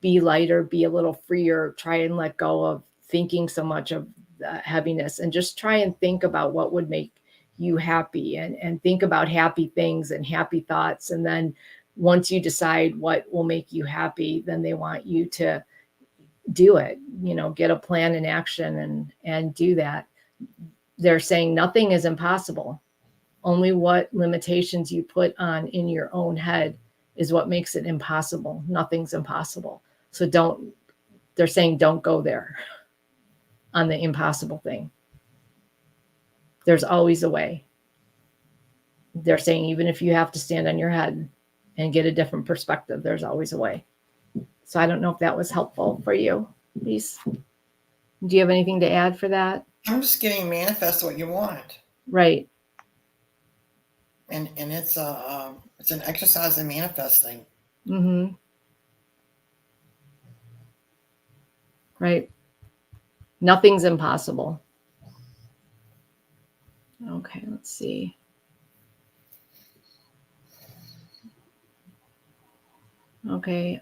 be lighter, be a little freer, try and let go of thinking so much of the heaviness, and just try and think about what would make you happy, and think about happy things and happy thoughts. And then once you decide what will make you happy, then they want you to do it, get a plan in action and do that. They're saying nothing is impossible. Only what limitations you put on in your own head is what makes it impossible. Nothing's impossible. So they're saying don't go there on the impossible thing. There's always a way. They're saying even if you have to stand on your head and get a different perspective, there's always a way. So I don't know if that was helpful for you, Lise. Do you have anything to add for that?
I'm just getting manifest what you want.
Right.
And it's an exercise in manifesting.
Right. Nothing's impossible. Okay, let's see. Okay.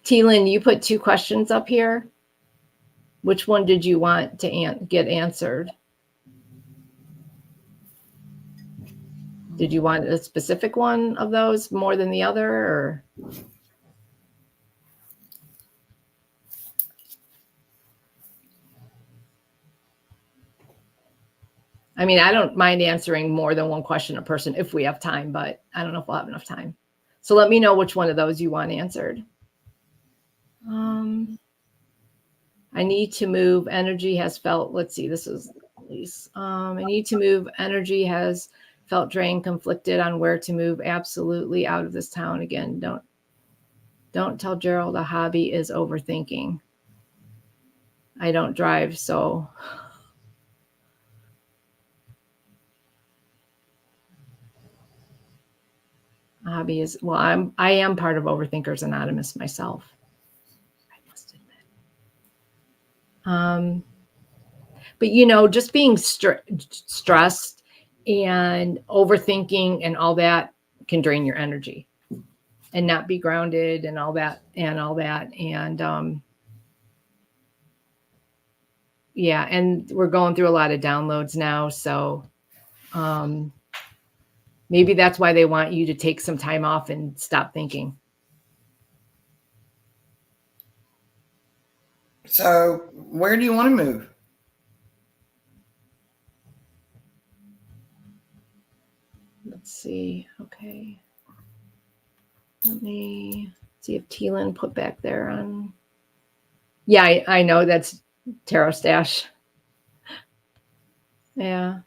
T-Lynn, you put 2 questions up here. Which one did you want to get answered? Did you want a specific one of those more than the other, or? I mean, I don't mind answering more than one question a person if we have time, but I don't know if we'll have enough time. So let me know which one of those you want answered. I need to move. Energy has felt, let's see, this is Elise. I need to move. Energy has felt drained, conflicted on where to move. Absolutely out of this town again. Don't tell Gerald a hobby is overthinking. I don't drive, so a hobby is, well, I am part of Overthinkers Anonymous myself. I must admit. But you know, just being stressed and overthinking and all that can drain your energy and not be grounded and all that. And yeah, and we're going through a lot of downloads now, so maybe that's why they want you to take some time off and stop thinking.
So where do you want to move?
Let's see. Okay. Let me see if Teelan put back there on. Yeah, I know that's Tarot Stash. Yeah.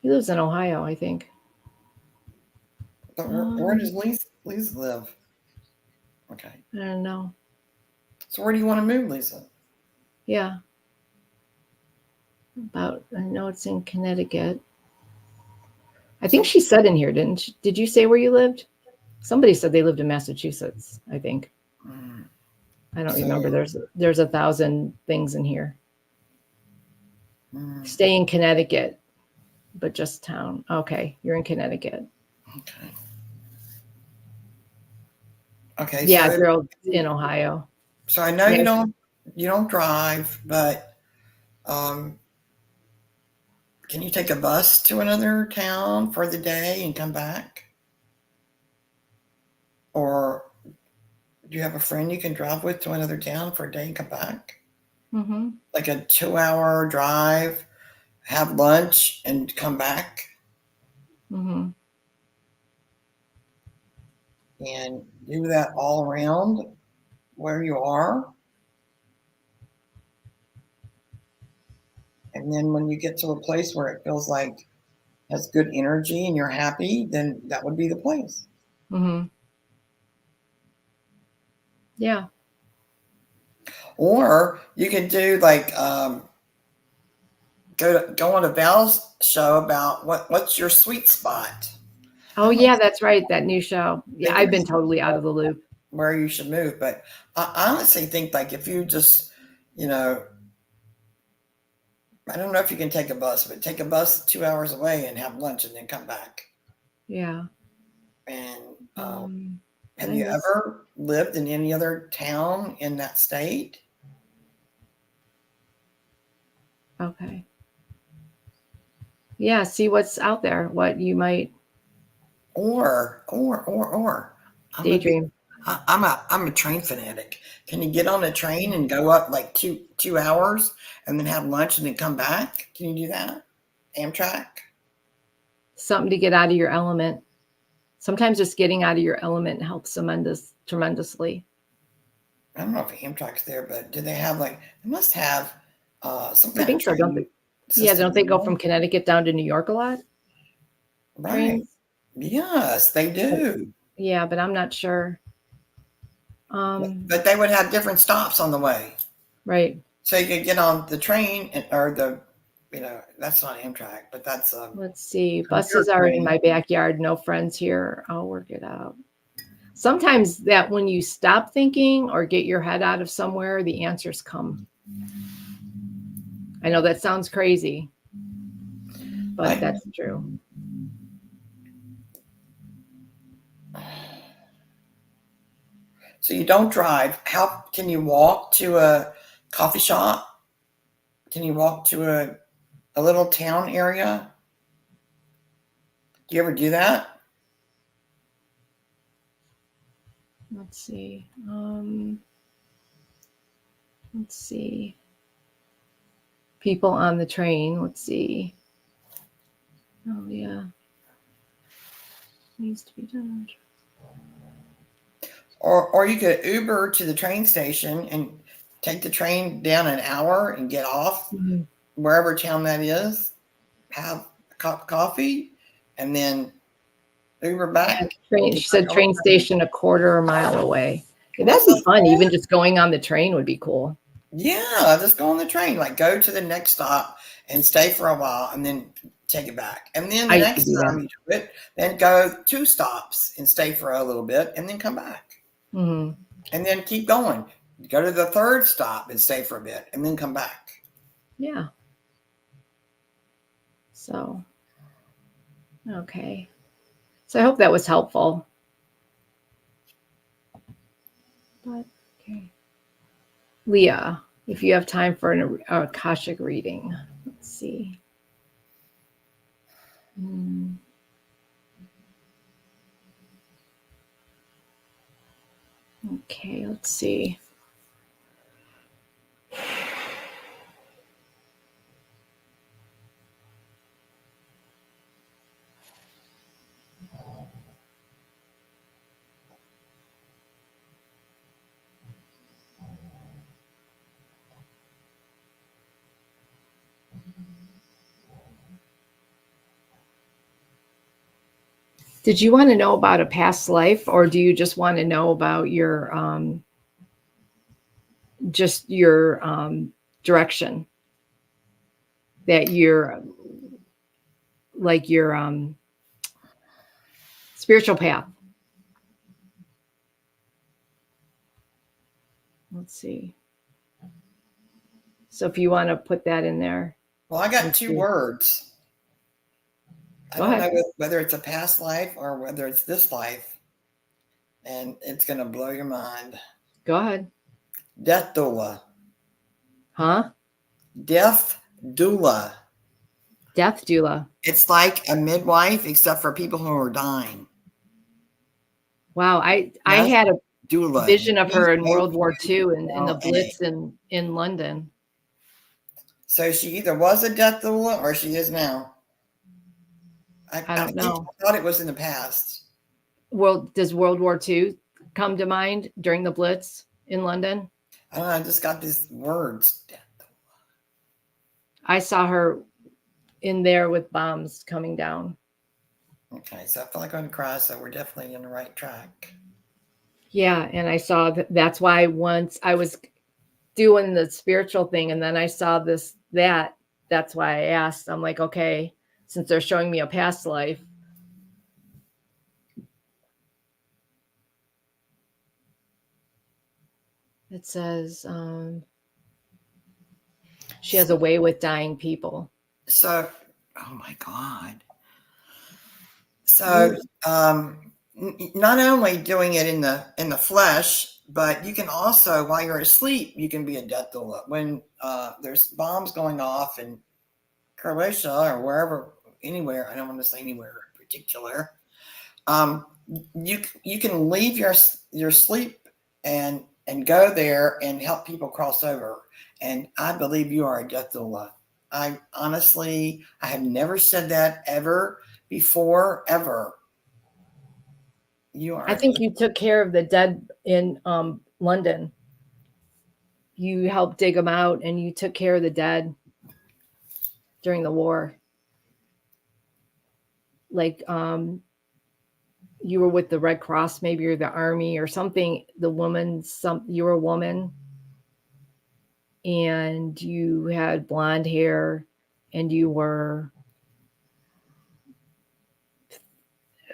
He lives in Ohio, I think.
But where does Lisa live? Okay.
I don't know.
So where do you want to move, Lisa?
Yeah. I know it's in Connecticut. I think she said in here, didn't she? Did you say where you lived? Somebody said they lived in Massachusetts, I think. I don't remember. There's 1,000 things in here. Stay in Connecticut, but just town. Okay, you're in Connecticut.
Okay.
Yeah, so, girl in Ohio.
So I know you don't drive, but can you take a bus to another town for the day and come back? Or do you have a friend you can drive with to another town for a day and come back?
Mm-hmm.
Like a 2-hour drive, have lunch, and come back?
Mm-hmm.
And do that all around where you are. And then when you get to a place where it feels like has good energy and you're happy, then that would be the place.
Mm-hmm. Yeah.
Or you could do like go on a Val's show about what's your sweet spot.
Oh yeah, that's right. That new show. Yeah, I've been totally out of the loop.
Where you should move, but I honestly think like if you just, I don't know if you can take a bus, but take a bus 2 hours away and have lunch and then come back.
Yeah.
And have you ever lived in any other town in that state?
Okay. Yeah, see what's out there, what you might
Or
daydream.
I'm a train fanatic. Can you get on a train and go up like two hours and then have lunch and then come back? Can you do that? Amtrak?
Something to get out of your element. Sometimes just getting out of your element helps tremendously.
I don't know if Amtrak's there, but do they have they must have some kind
I think so, don't they? Yeah, don't they go from Connecticut down to New York a lot?
Right.
Trains?
Yes, they do.
Yeah, but I'm not sure.
But they would have different stops on the way.
Right.
So you could get on the train or that's not Amtrak, but that's
let's see. Buses are in my backyard. No friends here. I'll work it out. Sometimes that when you stop thinking or get your head out of somewhere, the answers come. I know that sounds crazy, but that's true.
So you don't drive. How can you walk to a coffee shop? Can you walk to a little town area? Do you ever do that?
Let's see. Let's see. People on the train. Let's see. Oh yeah. Needs to be done.
Or you could Uber to the train station and take the train down an hour and get off wherever town that is, have a cup of coffee, and then Uber back.
Train. She said train station a quarter mile away. That'd be fun. Even just going on the train would be cool.
Yeah, just go on the train. Like go to the next stop and stay for a while, and then take it back. And then the next time you do it, then go 2 stops and stay for a little bit, and then come back.
Mm-hmm.
And then keep going. Go to the 3rd stop and stay for a bit, and then come back.
Yeah. So, okay. So I hope that was helpful. But, okay. Leah, if you have time for an Akashic reading, let's see. Okay, let's see. Did you want to know about a past life, or do you just want to know about your direction, that you're like your spiritual path? Let's see. So if you want to put that in there.
Well, I got 2 words. I don't know whether it's a past life or whether it's this life, and it's going to blow your mind.
Go ahead.
Death doula.
Huh?
Death doula.
Death doula.
It's like a midwife, except for people who are dying.
Wow, I had a doula. Vision of her in World War II in the Blitz in London.
So she either was a death doula or she is now.
I don't know.
I thought it was in the past.
Does World War II come to mind during the Blitz in London?
I don't know. I just got these words.
I saw her in there with bombs coming down.
Okay, so I feel like I'm going to cry, so we're definitely on the right track.
Yeah, and I saw that's why once I was doing the spiritual thing, and then I saw that's why I asked. I'm like, okay, since they're showing me a past life. It says she has a way with dying people.
So, oh my God. So, not only doing it in the flesh, but you can also, while you're asleep, you can be a death doula. When there's bombs going off in Croatia or wherever, anywhere, I don't want to say anywhere in particular, you can leave your sleep and go there and help people cross over. And I believe you are a death doula. I have never said that ever before, ever. You are.
I think you took care of the dead in London. You helped dig them out, and you took care of the dead during the war. Like you were with the Red Cross, maybe, or the army or something. You were a woman, and you had blonde hair, and you were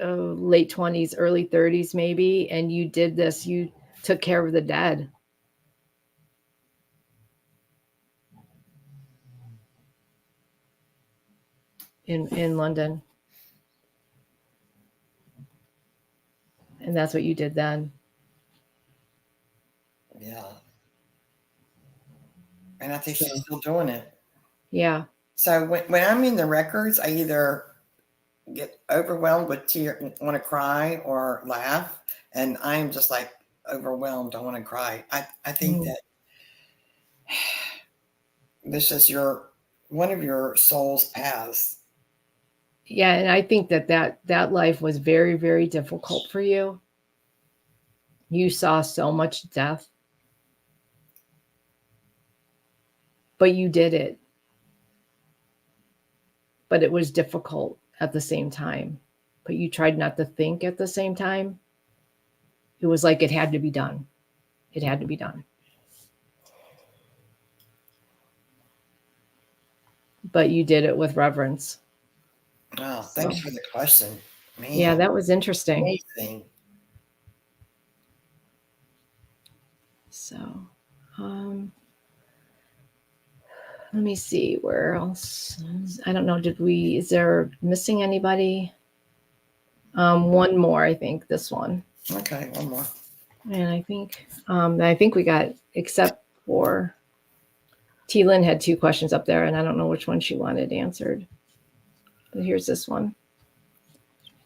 late 20s, early 30s, maybe, and you did this. You took care of the dead. In London. And that's what you did then.
Yeah. And I think she's still doing it.
Yeah.
So when I'm in the records, I either get overwhelmed with tears, want to cry or laugh. And I'm just like overwhelmed. I want to cry. I think that this is one of your soul's paths
Yeah, and I think that life was very, very difficult for you. You saw so much death, but you did it. But it was difficult at the same time. But you tried not to think at the same time. It was like it had to be done. It had to be done. But you did it with reverence.
Oh, thanks for the question. Man,
yeah, that was interesting.
amazing.
So, let me see where else. I don't know. Is there missing anybody? One more, I think, this one.
Okay, one more.
And I think we got, except for T. Lynn had 2 questions up there, and I don't know which one she wanted answered. But here's this one.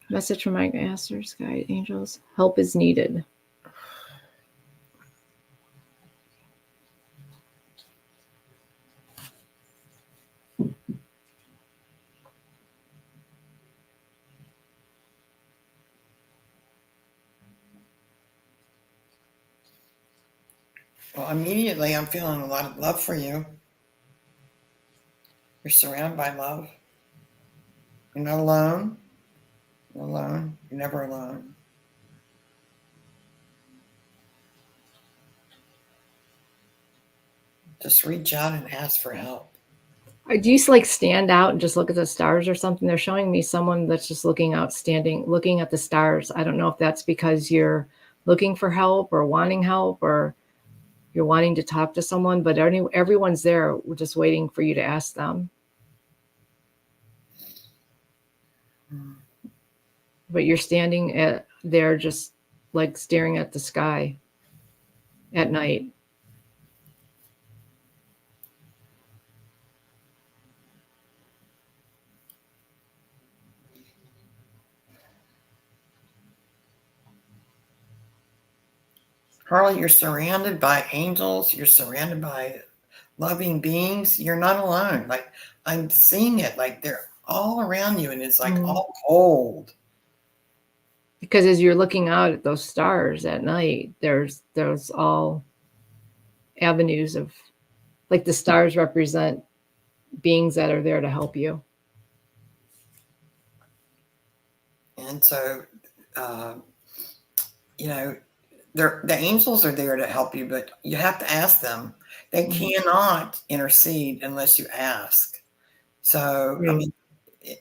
Message from my masters, guide angels. Help is needed.
Well, immediately I'm feeling a lot of love for you. You're surrounded by love. You're not alone. You're alone. You're never alone. Just reach out and ask for help.
Do you like stand out and just look at the stars or something? They're showing me someone that's just looking out, standing, looking at the stars. I don't know if that's because you're looking for help or wanting help or you're wanting to talk to someone, but everyone's there just waiting for you to ask them. But you're standing there just like staring at the sky at night.
Harley, you're surrounded by angels. You're surrounded by loving beings. You're not alone. Like, I'm seeing it. Like, they're all around you, and it's like all cold.
Because as you're looking out at those stars at night, there's all avenues of, like, the stars represent beings that are there to help you.
And so, you know, the angels are there to help you, but you have to ask them. They cannot intercede unless you ask. So, I mean,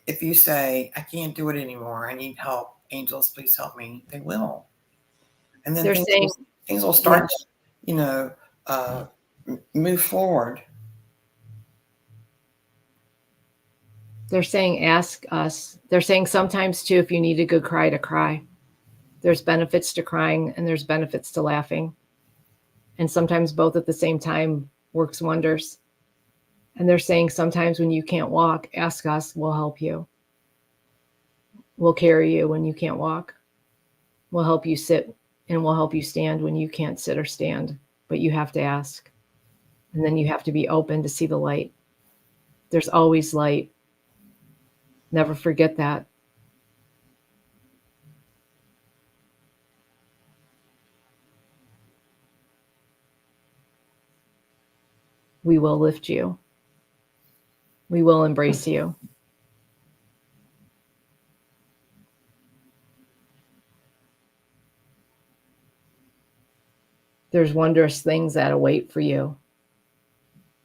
if you say, I can't do it anymore, I need help, angels, please help me, they will. And then things will start to, you know, move forward.
They're saying, ask us. They're saying sometimes, too, if you need a good cry, to cry. There's benefits to crying and there's benefits to laughing. And sometimes both at the same time works wonders. And they're saying sometimes when you can't walk, ask us, we'll help you. We'll carry you when you can't walk. We'll help you sit and we'll help you stand when you can't sit or stand. But you have to ask. And then you have to be open to see the light. There's always light. Never forget that. We will lift you. We will embrace you. There's wondrous things that await for you.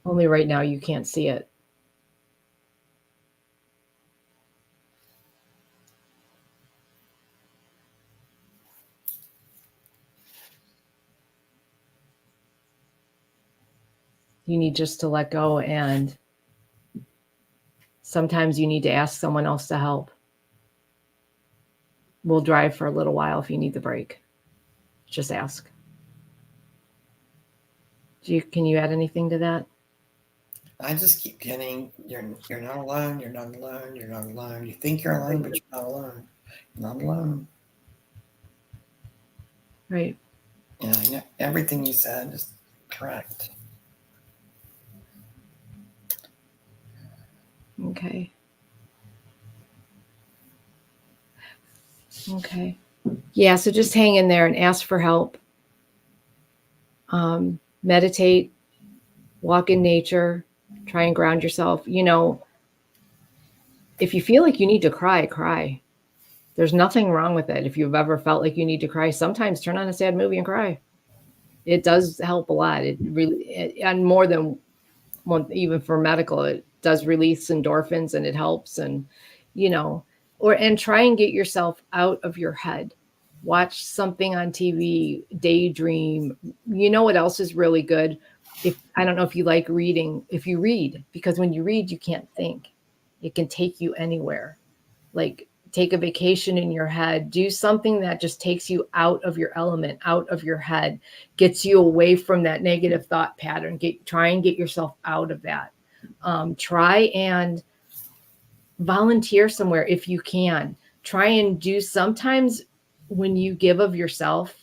Only right now you can't see it. You need just to let go, and sometimes you need to ask someone else to help. We'll drive for a little while if you need the break. Just ask. Can you add anything to that?
I just keep getting, you're not alone, you're not alone, you're not alone. You think you're alone, but you're not alone. You're not alone.
Right.
Yeah, I know everything you said is correct.
Okay. Okay. Yeah. So just hang in there and ask for help. Meditate, walk in nature, try and ground yourself. You know, if you feel like you need to cry, cry. There's nothing wrong with it. If you've ever felt like you need to cry, sometimes turn on a sad movie and cry. It does help a lot. It really, and more than one, even for medical, it does release endorphins and it helps. And, you know, and try and get yourself out of your head. Watch something on TV, daydream. You know what else is really good? If I don't know if you like reading, if you read, because when you read, you can't think. It can take you anywhere. Like take a vacation in your head, do something that just takes you out of your element, out of your head, gets you away from that negative thought pattern. Try and get yourself out of that. Try and volunteer somewhere if you can. Try and do, sometimes when you give of yourself,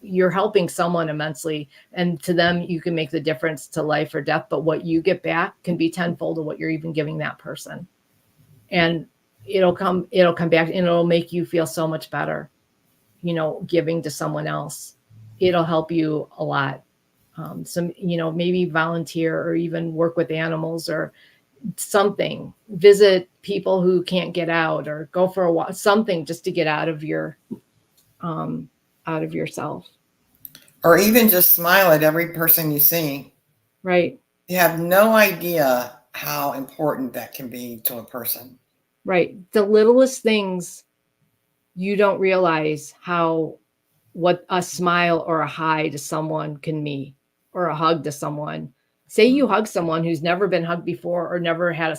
you're helping someone immensely, and to them you can make the difference to life or death, but what you get back can be tenfold of what you're even giving that person. And it'll come back and it'll make you feel so much better, you know, giving to someone else. It'll help you a lot. Some, you know, maybe volunteer or even work with animals or something, visit people who can't get out or go for a walk, something just to get out of yourself.
Or even just smile at every person you see.
Right.
You have no idea how important that can be to a person.
Right. The littlest things, you don't realize what a smile or a hi to someone can mean, or a hug to someone. Say you hug someone who's never been hugged before or never had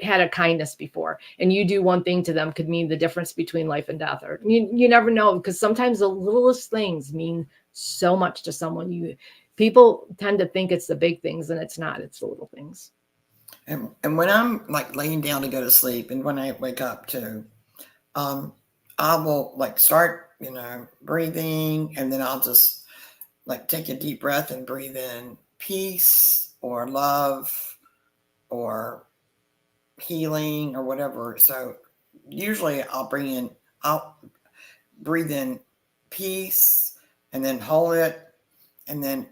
a kindness before, and you do one thing to them, could mean the difference between life and death. Or you never know, because sometimes the littlest things mean so much to someone. People tend to think it's the big things, and it's not. It's the little things.
And when I'm like laying down to go to sleep, and when I wake up too, I will like start, you know, breathing, and then I'll just like take a deep breath and breathe in peace or love or healing or whatever. So usually I'll breathe in peace and then hold it, and then,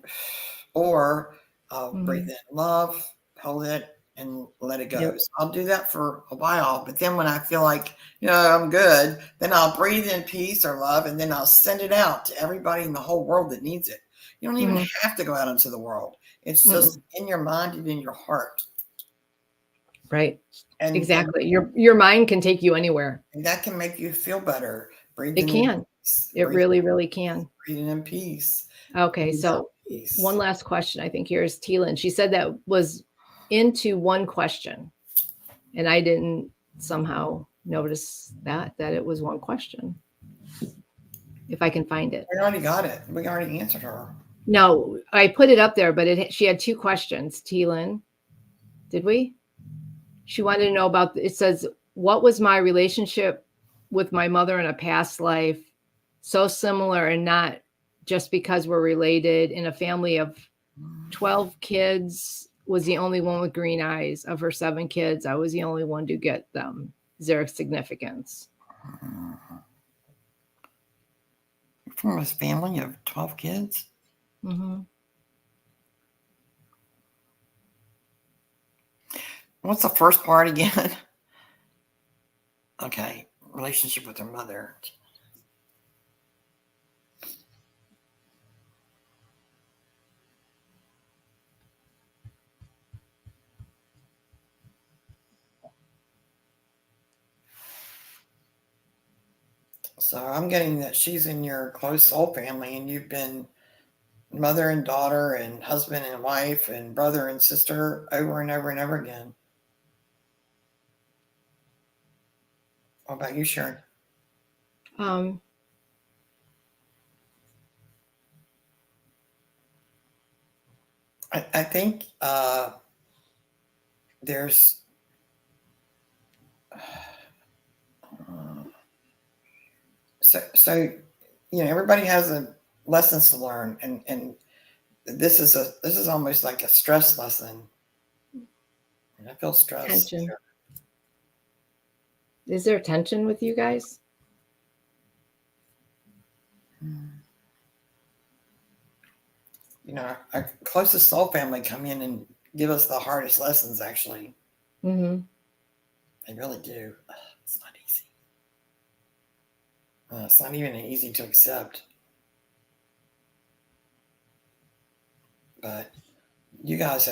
or I'll breathe in love, hold it, and let it go.
Yep.
So I'll do that for a while. But then when I feel like, you know, I'm good, then I'll breathe in peace or love, and then I'll send it out to everybody in the whole world that needs it. You don't even have to go out into the world. It's just in your mind and in your heart.
Right. And exactly. Your mind can take you anywhere.
And that can make you feel better.
It can. It really, really can.
Breathing in peace.
Okay. So one last question, I think, here is Teelan. She said that was into one question, and I didn't somehow notice that it was one question. If I can find it.
We already got it. We already answered her.
No, I put it up there, but she had two questions. Teelan, did we? She wanted to know about, it says, what was my relationship with my mother in a past life? So similar, and not just because we're related. In a family of 12 kids, was the only one with green eyes. Of her 7 kids, I was the only one to get them. Is there a significance?
From a family of 12 kids?
Mm-hmm.
What's the first part again? Okay, relationship with her mother. So I'm getting that she's in your close soul family, and you've been mother and daughter and husband and wife and brother and sister over and over and over again. What about you, Sharon? I think there's so you know, everybody has lessons to learn, and this is almost like a stress lesson. And I feel stressed.
Tension. Is there tension with you guys?
You know, our closest soul family come in and give us the hardest lessons, actually.
Mm-hmm.
They really do. It's not easy. It's not even easy to accept. But you guys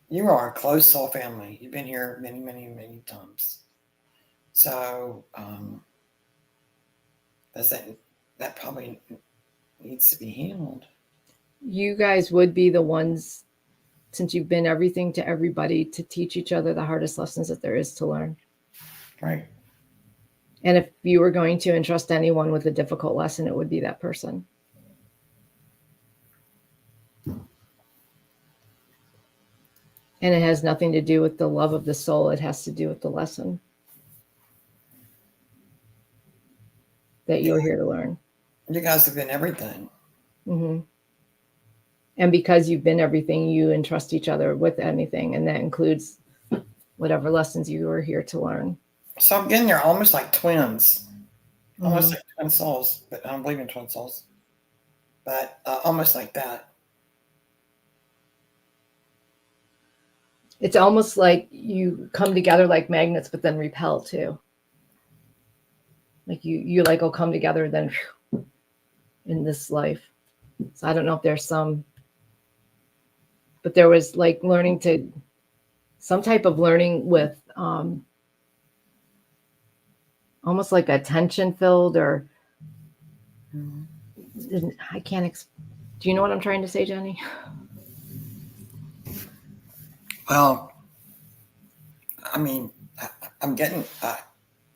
you are a close soul family. You've been here many, many, many times. So that probably needs to be healed.
You guys would be the ones, since you've been everything to everybody, to teach each other the hardest lessons that there is to learn.
Right.
And if you were going to entrust anyone with a difficult lesson, it would be that person. And it has nothing to do with the love of the soul. It has to do with the lesson that you're here to learn.
You guys have been everything.
Mm-hmm. And because you've been everything, you entrust each other with anything. And that includes whatever lessons you were here to learn.
So I'm getting there almost like twins.
Mm-hmm.
Almost like twin souls. But I don't believe in twin souls. But almost like that.
It's almost like you come together like magnets, but then repel too. Like you like will come together then in this life. So I don't know if there's but there was like some type of learning with almost like a tension filled or I can't. Do you know what I'm trying to say, Jenny?
Well, I mean, I'm getting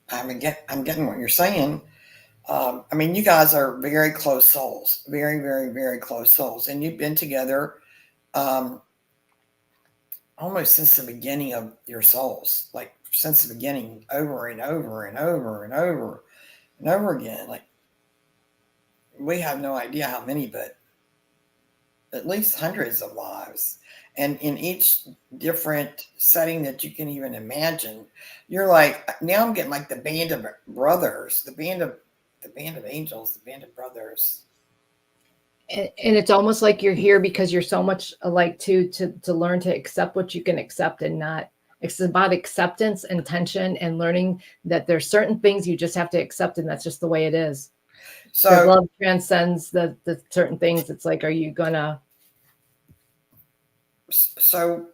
what you're saying. I mean, you guys are very close souls, very, very, very close souls, and you've been together almost since the beginning of your souls, like since the beginning, over and over and over and over and over again. Like we have no idea how many, but at least hundreds of lives. And in each different setting that you can even imagine, you're like, now I'm getting like the band of brothers, the band of angels, the band of brothers.
And it's almost like you're here because you're so much alike to learn to accept what you can accept and not. It's about acceptance and tension and learning that there's certain things you just have to accept, and that's just the way it is. So love transcends the certain things. It's like, are you gonna?
So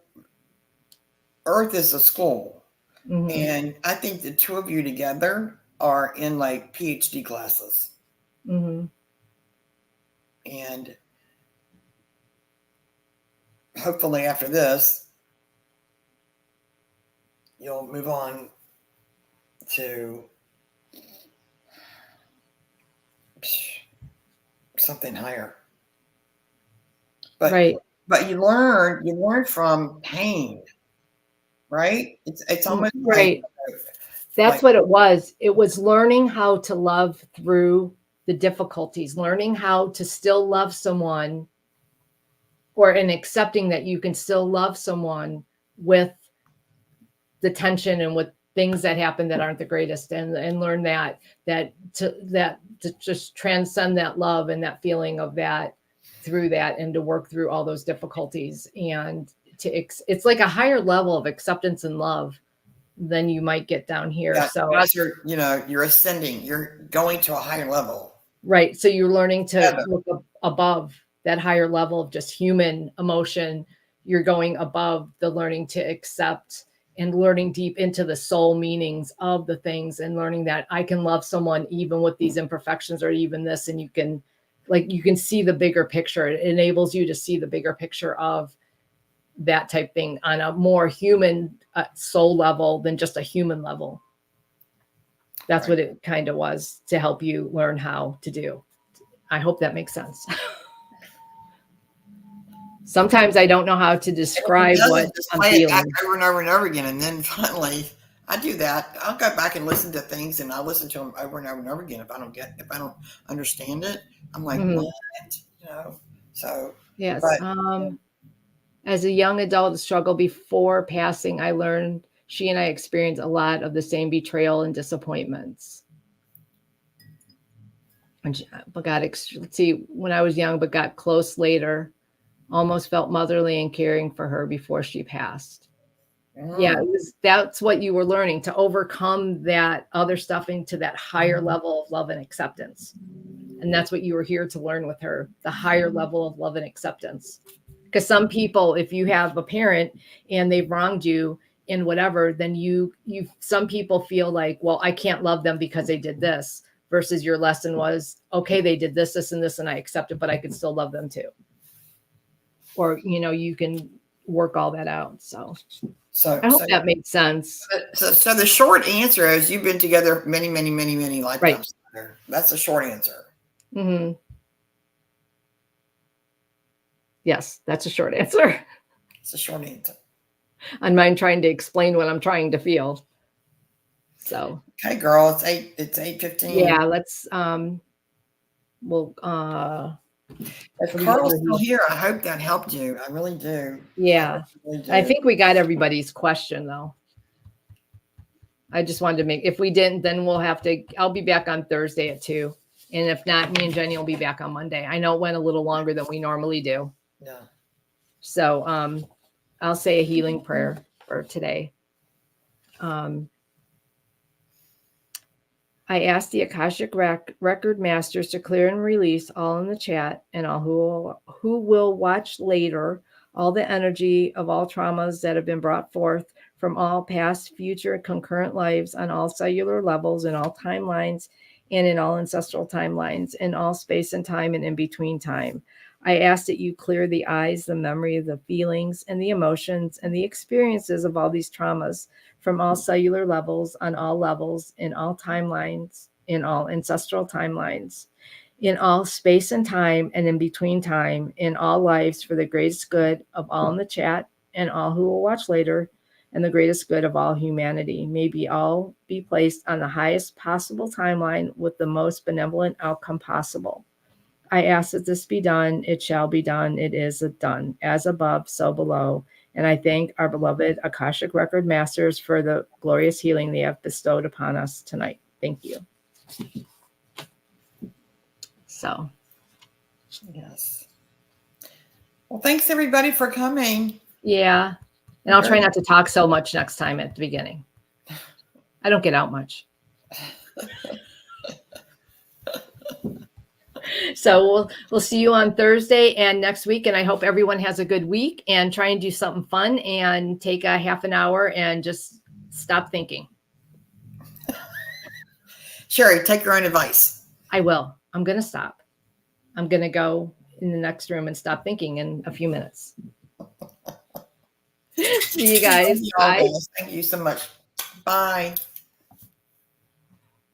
Earth is a school,
Mm-hmm.
and I think the two of you together are in like PhD classes.
Mm-hmm.
And hopefully after this, you'll move on to something higher. But
right.
But you learn from pain, right? It's almost
right. That's what it was. It was learning how to love through the difficulties, learning how to still love someone, or in accepting that you can still love someone with the tension and with things that happen that aren't the greatest, and learn that to just transcend that love and that feeling of that through that, and to work through all those difficulties, and it's like a higher level of acceptance and love than you might get down here.
Yeah,
so
as you're ascending, you're going to a higher level.
Right. So you're learning to look above that higher level of just human emotion. You're going above the learning to accept and learning deep into the soul meanings of the things, and learning that I can love someone even with these imperfections or even this. And you can see the bigger picture. It enables you to see the bigger picture of that type thing on a more human soul level than just a human level. That's what it kind of was, to help you learn how to do. I hope that makes sense. Sometimes I don't know how to describe what I'm feeling.
Back over and over and over again, and then finally, I do that. I'll go back and listen to things, and I'll listen to them over and over and over again. If I don't understand it, I'm like, what? So
yes. As a young adult struggle before passing, I learned she and I experienced a lot of the same betrayal and disappointments. but let's see, when I was young, but got close later, almost felt motherly and caring for her before she passed. Yeah, that's what you were learning, to overcome that other stuff into that higher level of love and acceptance. And that's what you were here to learn with her, the higher level of love and acceptance. Because some people, if you have a parent and they've wronged you in whatever, then some people feel like, well, I can't love them because they did this, versus your lesson was, okay, they did this, this, and this, and I accept it, but I can still love them too. Or, you can work all that out. So I hope that makes sense.
So the short answer is you've been together many, many, many, many lifetimes. Right. That's the short answer.
Mm-hmm. Yes, that's a short answer.
It's a short answer.
On mine trying to explain what I'm trying to feel. So
okay, girl, it's 8:15.
Yeah, let's
if Carl's still here, I hope that helped you. I really do.
Yeah. I think we got everybody's question though. I just wanted to if we didn't, then I'll be back on Thursday at 2. And if not, me and Jenny will be back on Monday. I know it went a little longer than we normally do.
Yeah.
So I'll say a healing prayer for today. I ask the Akashic Record Masters to clear and release all in the chat and all who will watch later, all the energy of all traumas that have been brought forth from all past, future, concurrent lives on all cellular levels, in all timelines, and in all ancestral timelines, in all space and time, and in between time. I ask that you clear the eyes, the memory, the feelings, and the emotions, and the experiences of all these traumas from all cellular levels, on all levels, in all timelines, in all ancestral timelines, in all space and time, and in between time, in all lives, for the greatest good of all in the chat and all who will watch later, and the greatest good of all humanity. May all be placed on the highest possible timeline with the most benevolent outcome possible. I ask that this be done. It shall be done. It is done. As above, so below. And I thank our beloved Akashic Record Masters for the glorious healing they have bestowed upon us tonight. Thank you. So.
Yes. Well, thanks everybody for coming.
Yeah. And I'll try not to talk so much next time at the beginning. I don't get out much. So we'll see you on Thursday and next week. And I hope everyone has a good week, and try and do something fun and take a half an hour and just stop thinking.
Cheri, take your own advice.
I will. I'm going to stop. I'm going to go in the next room and stop thinking in a few minutes. See you guys. Bye.
Thank you so much. Bye.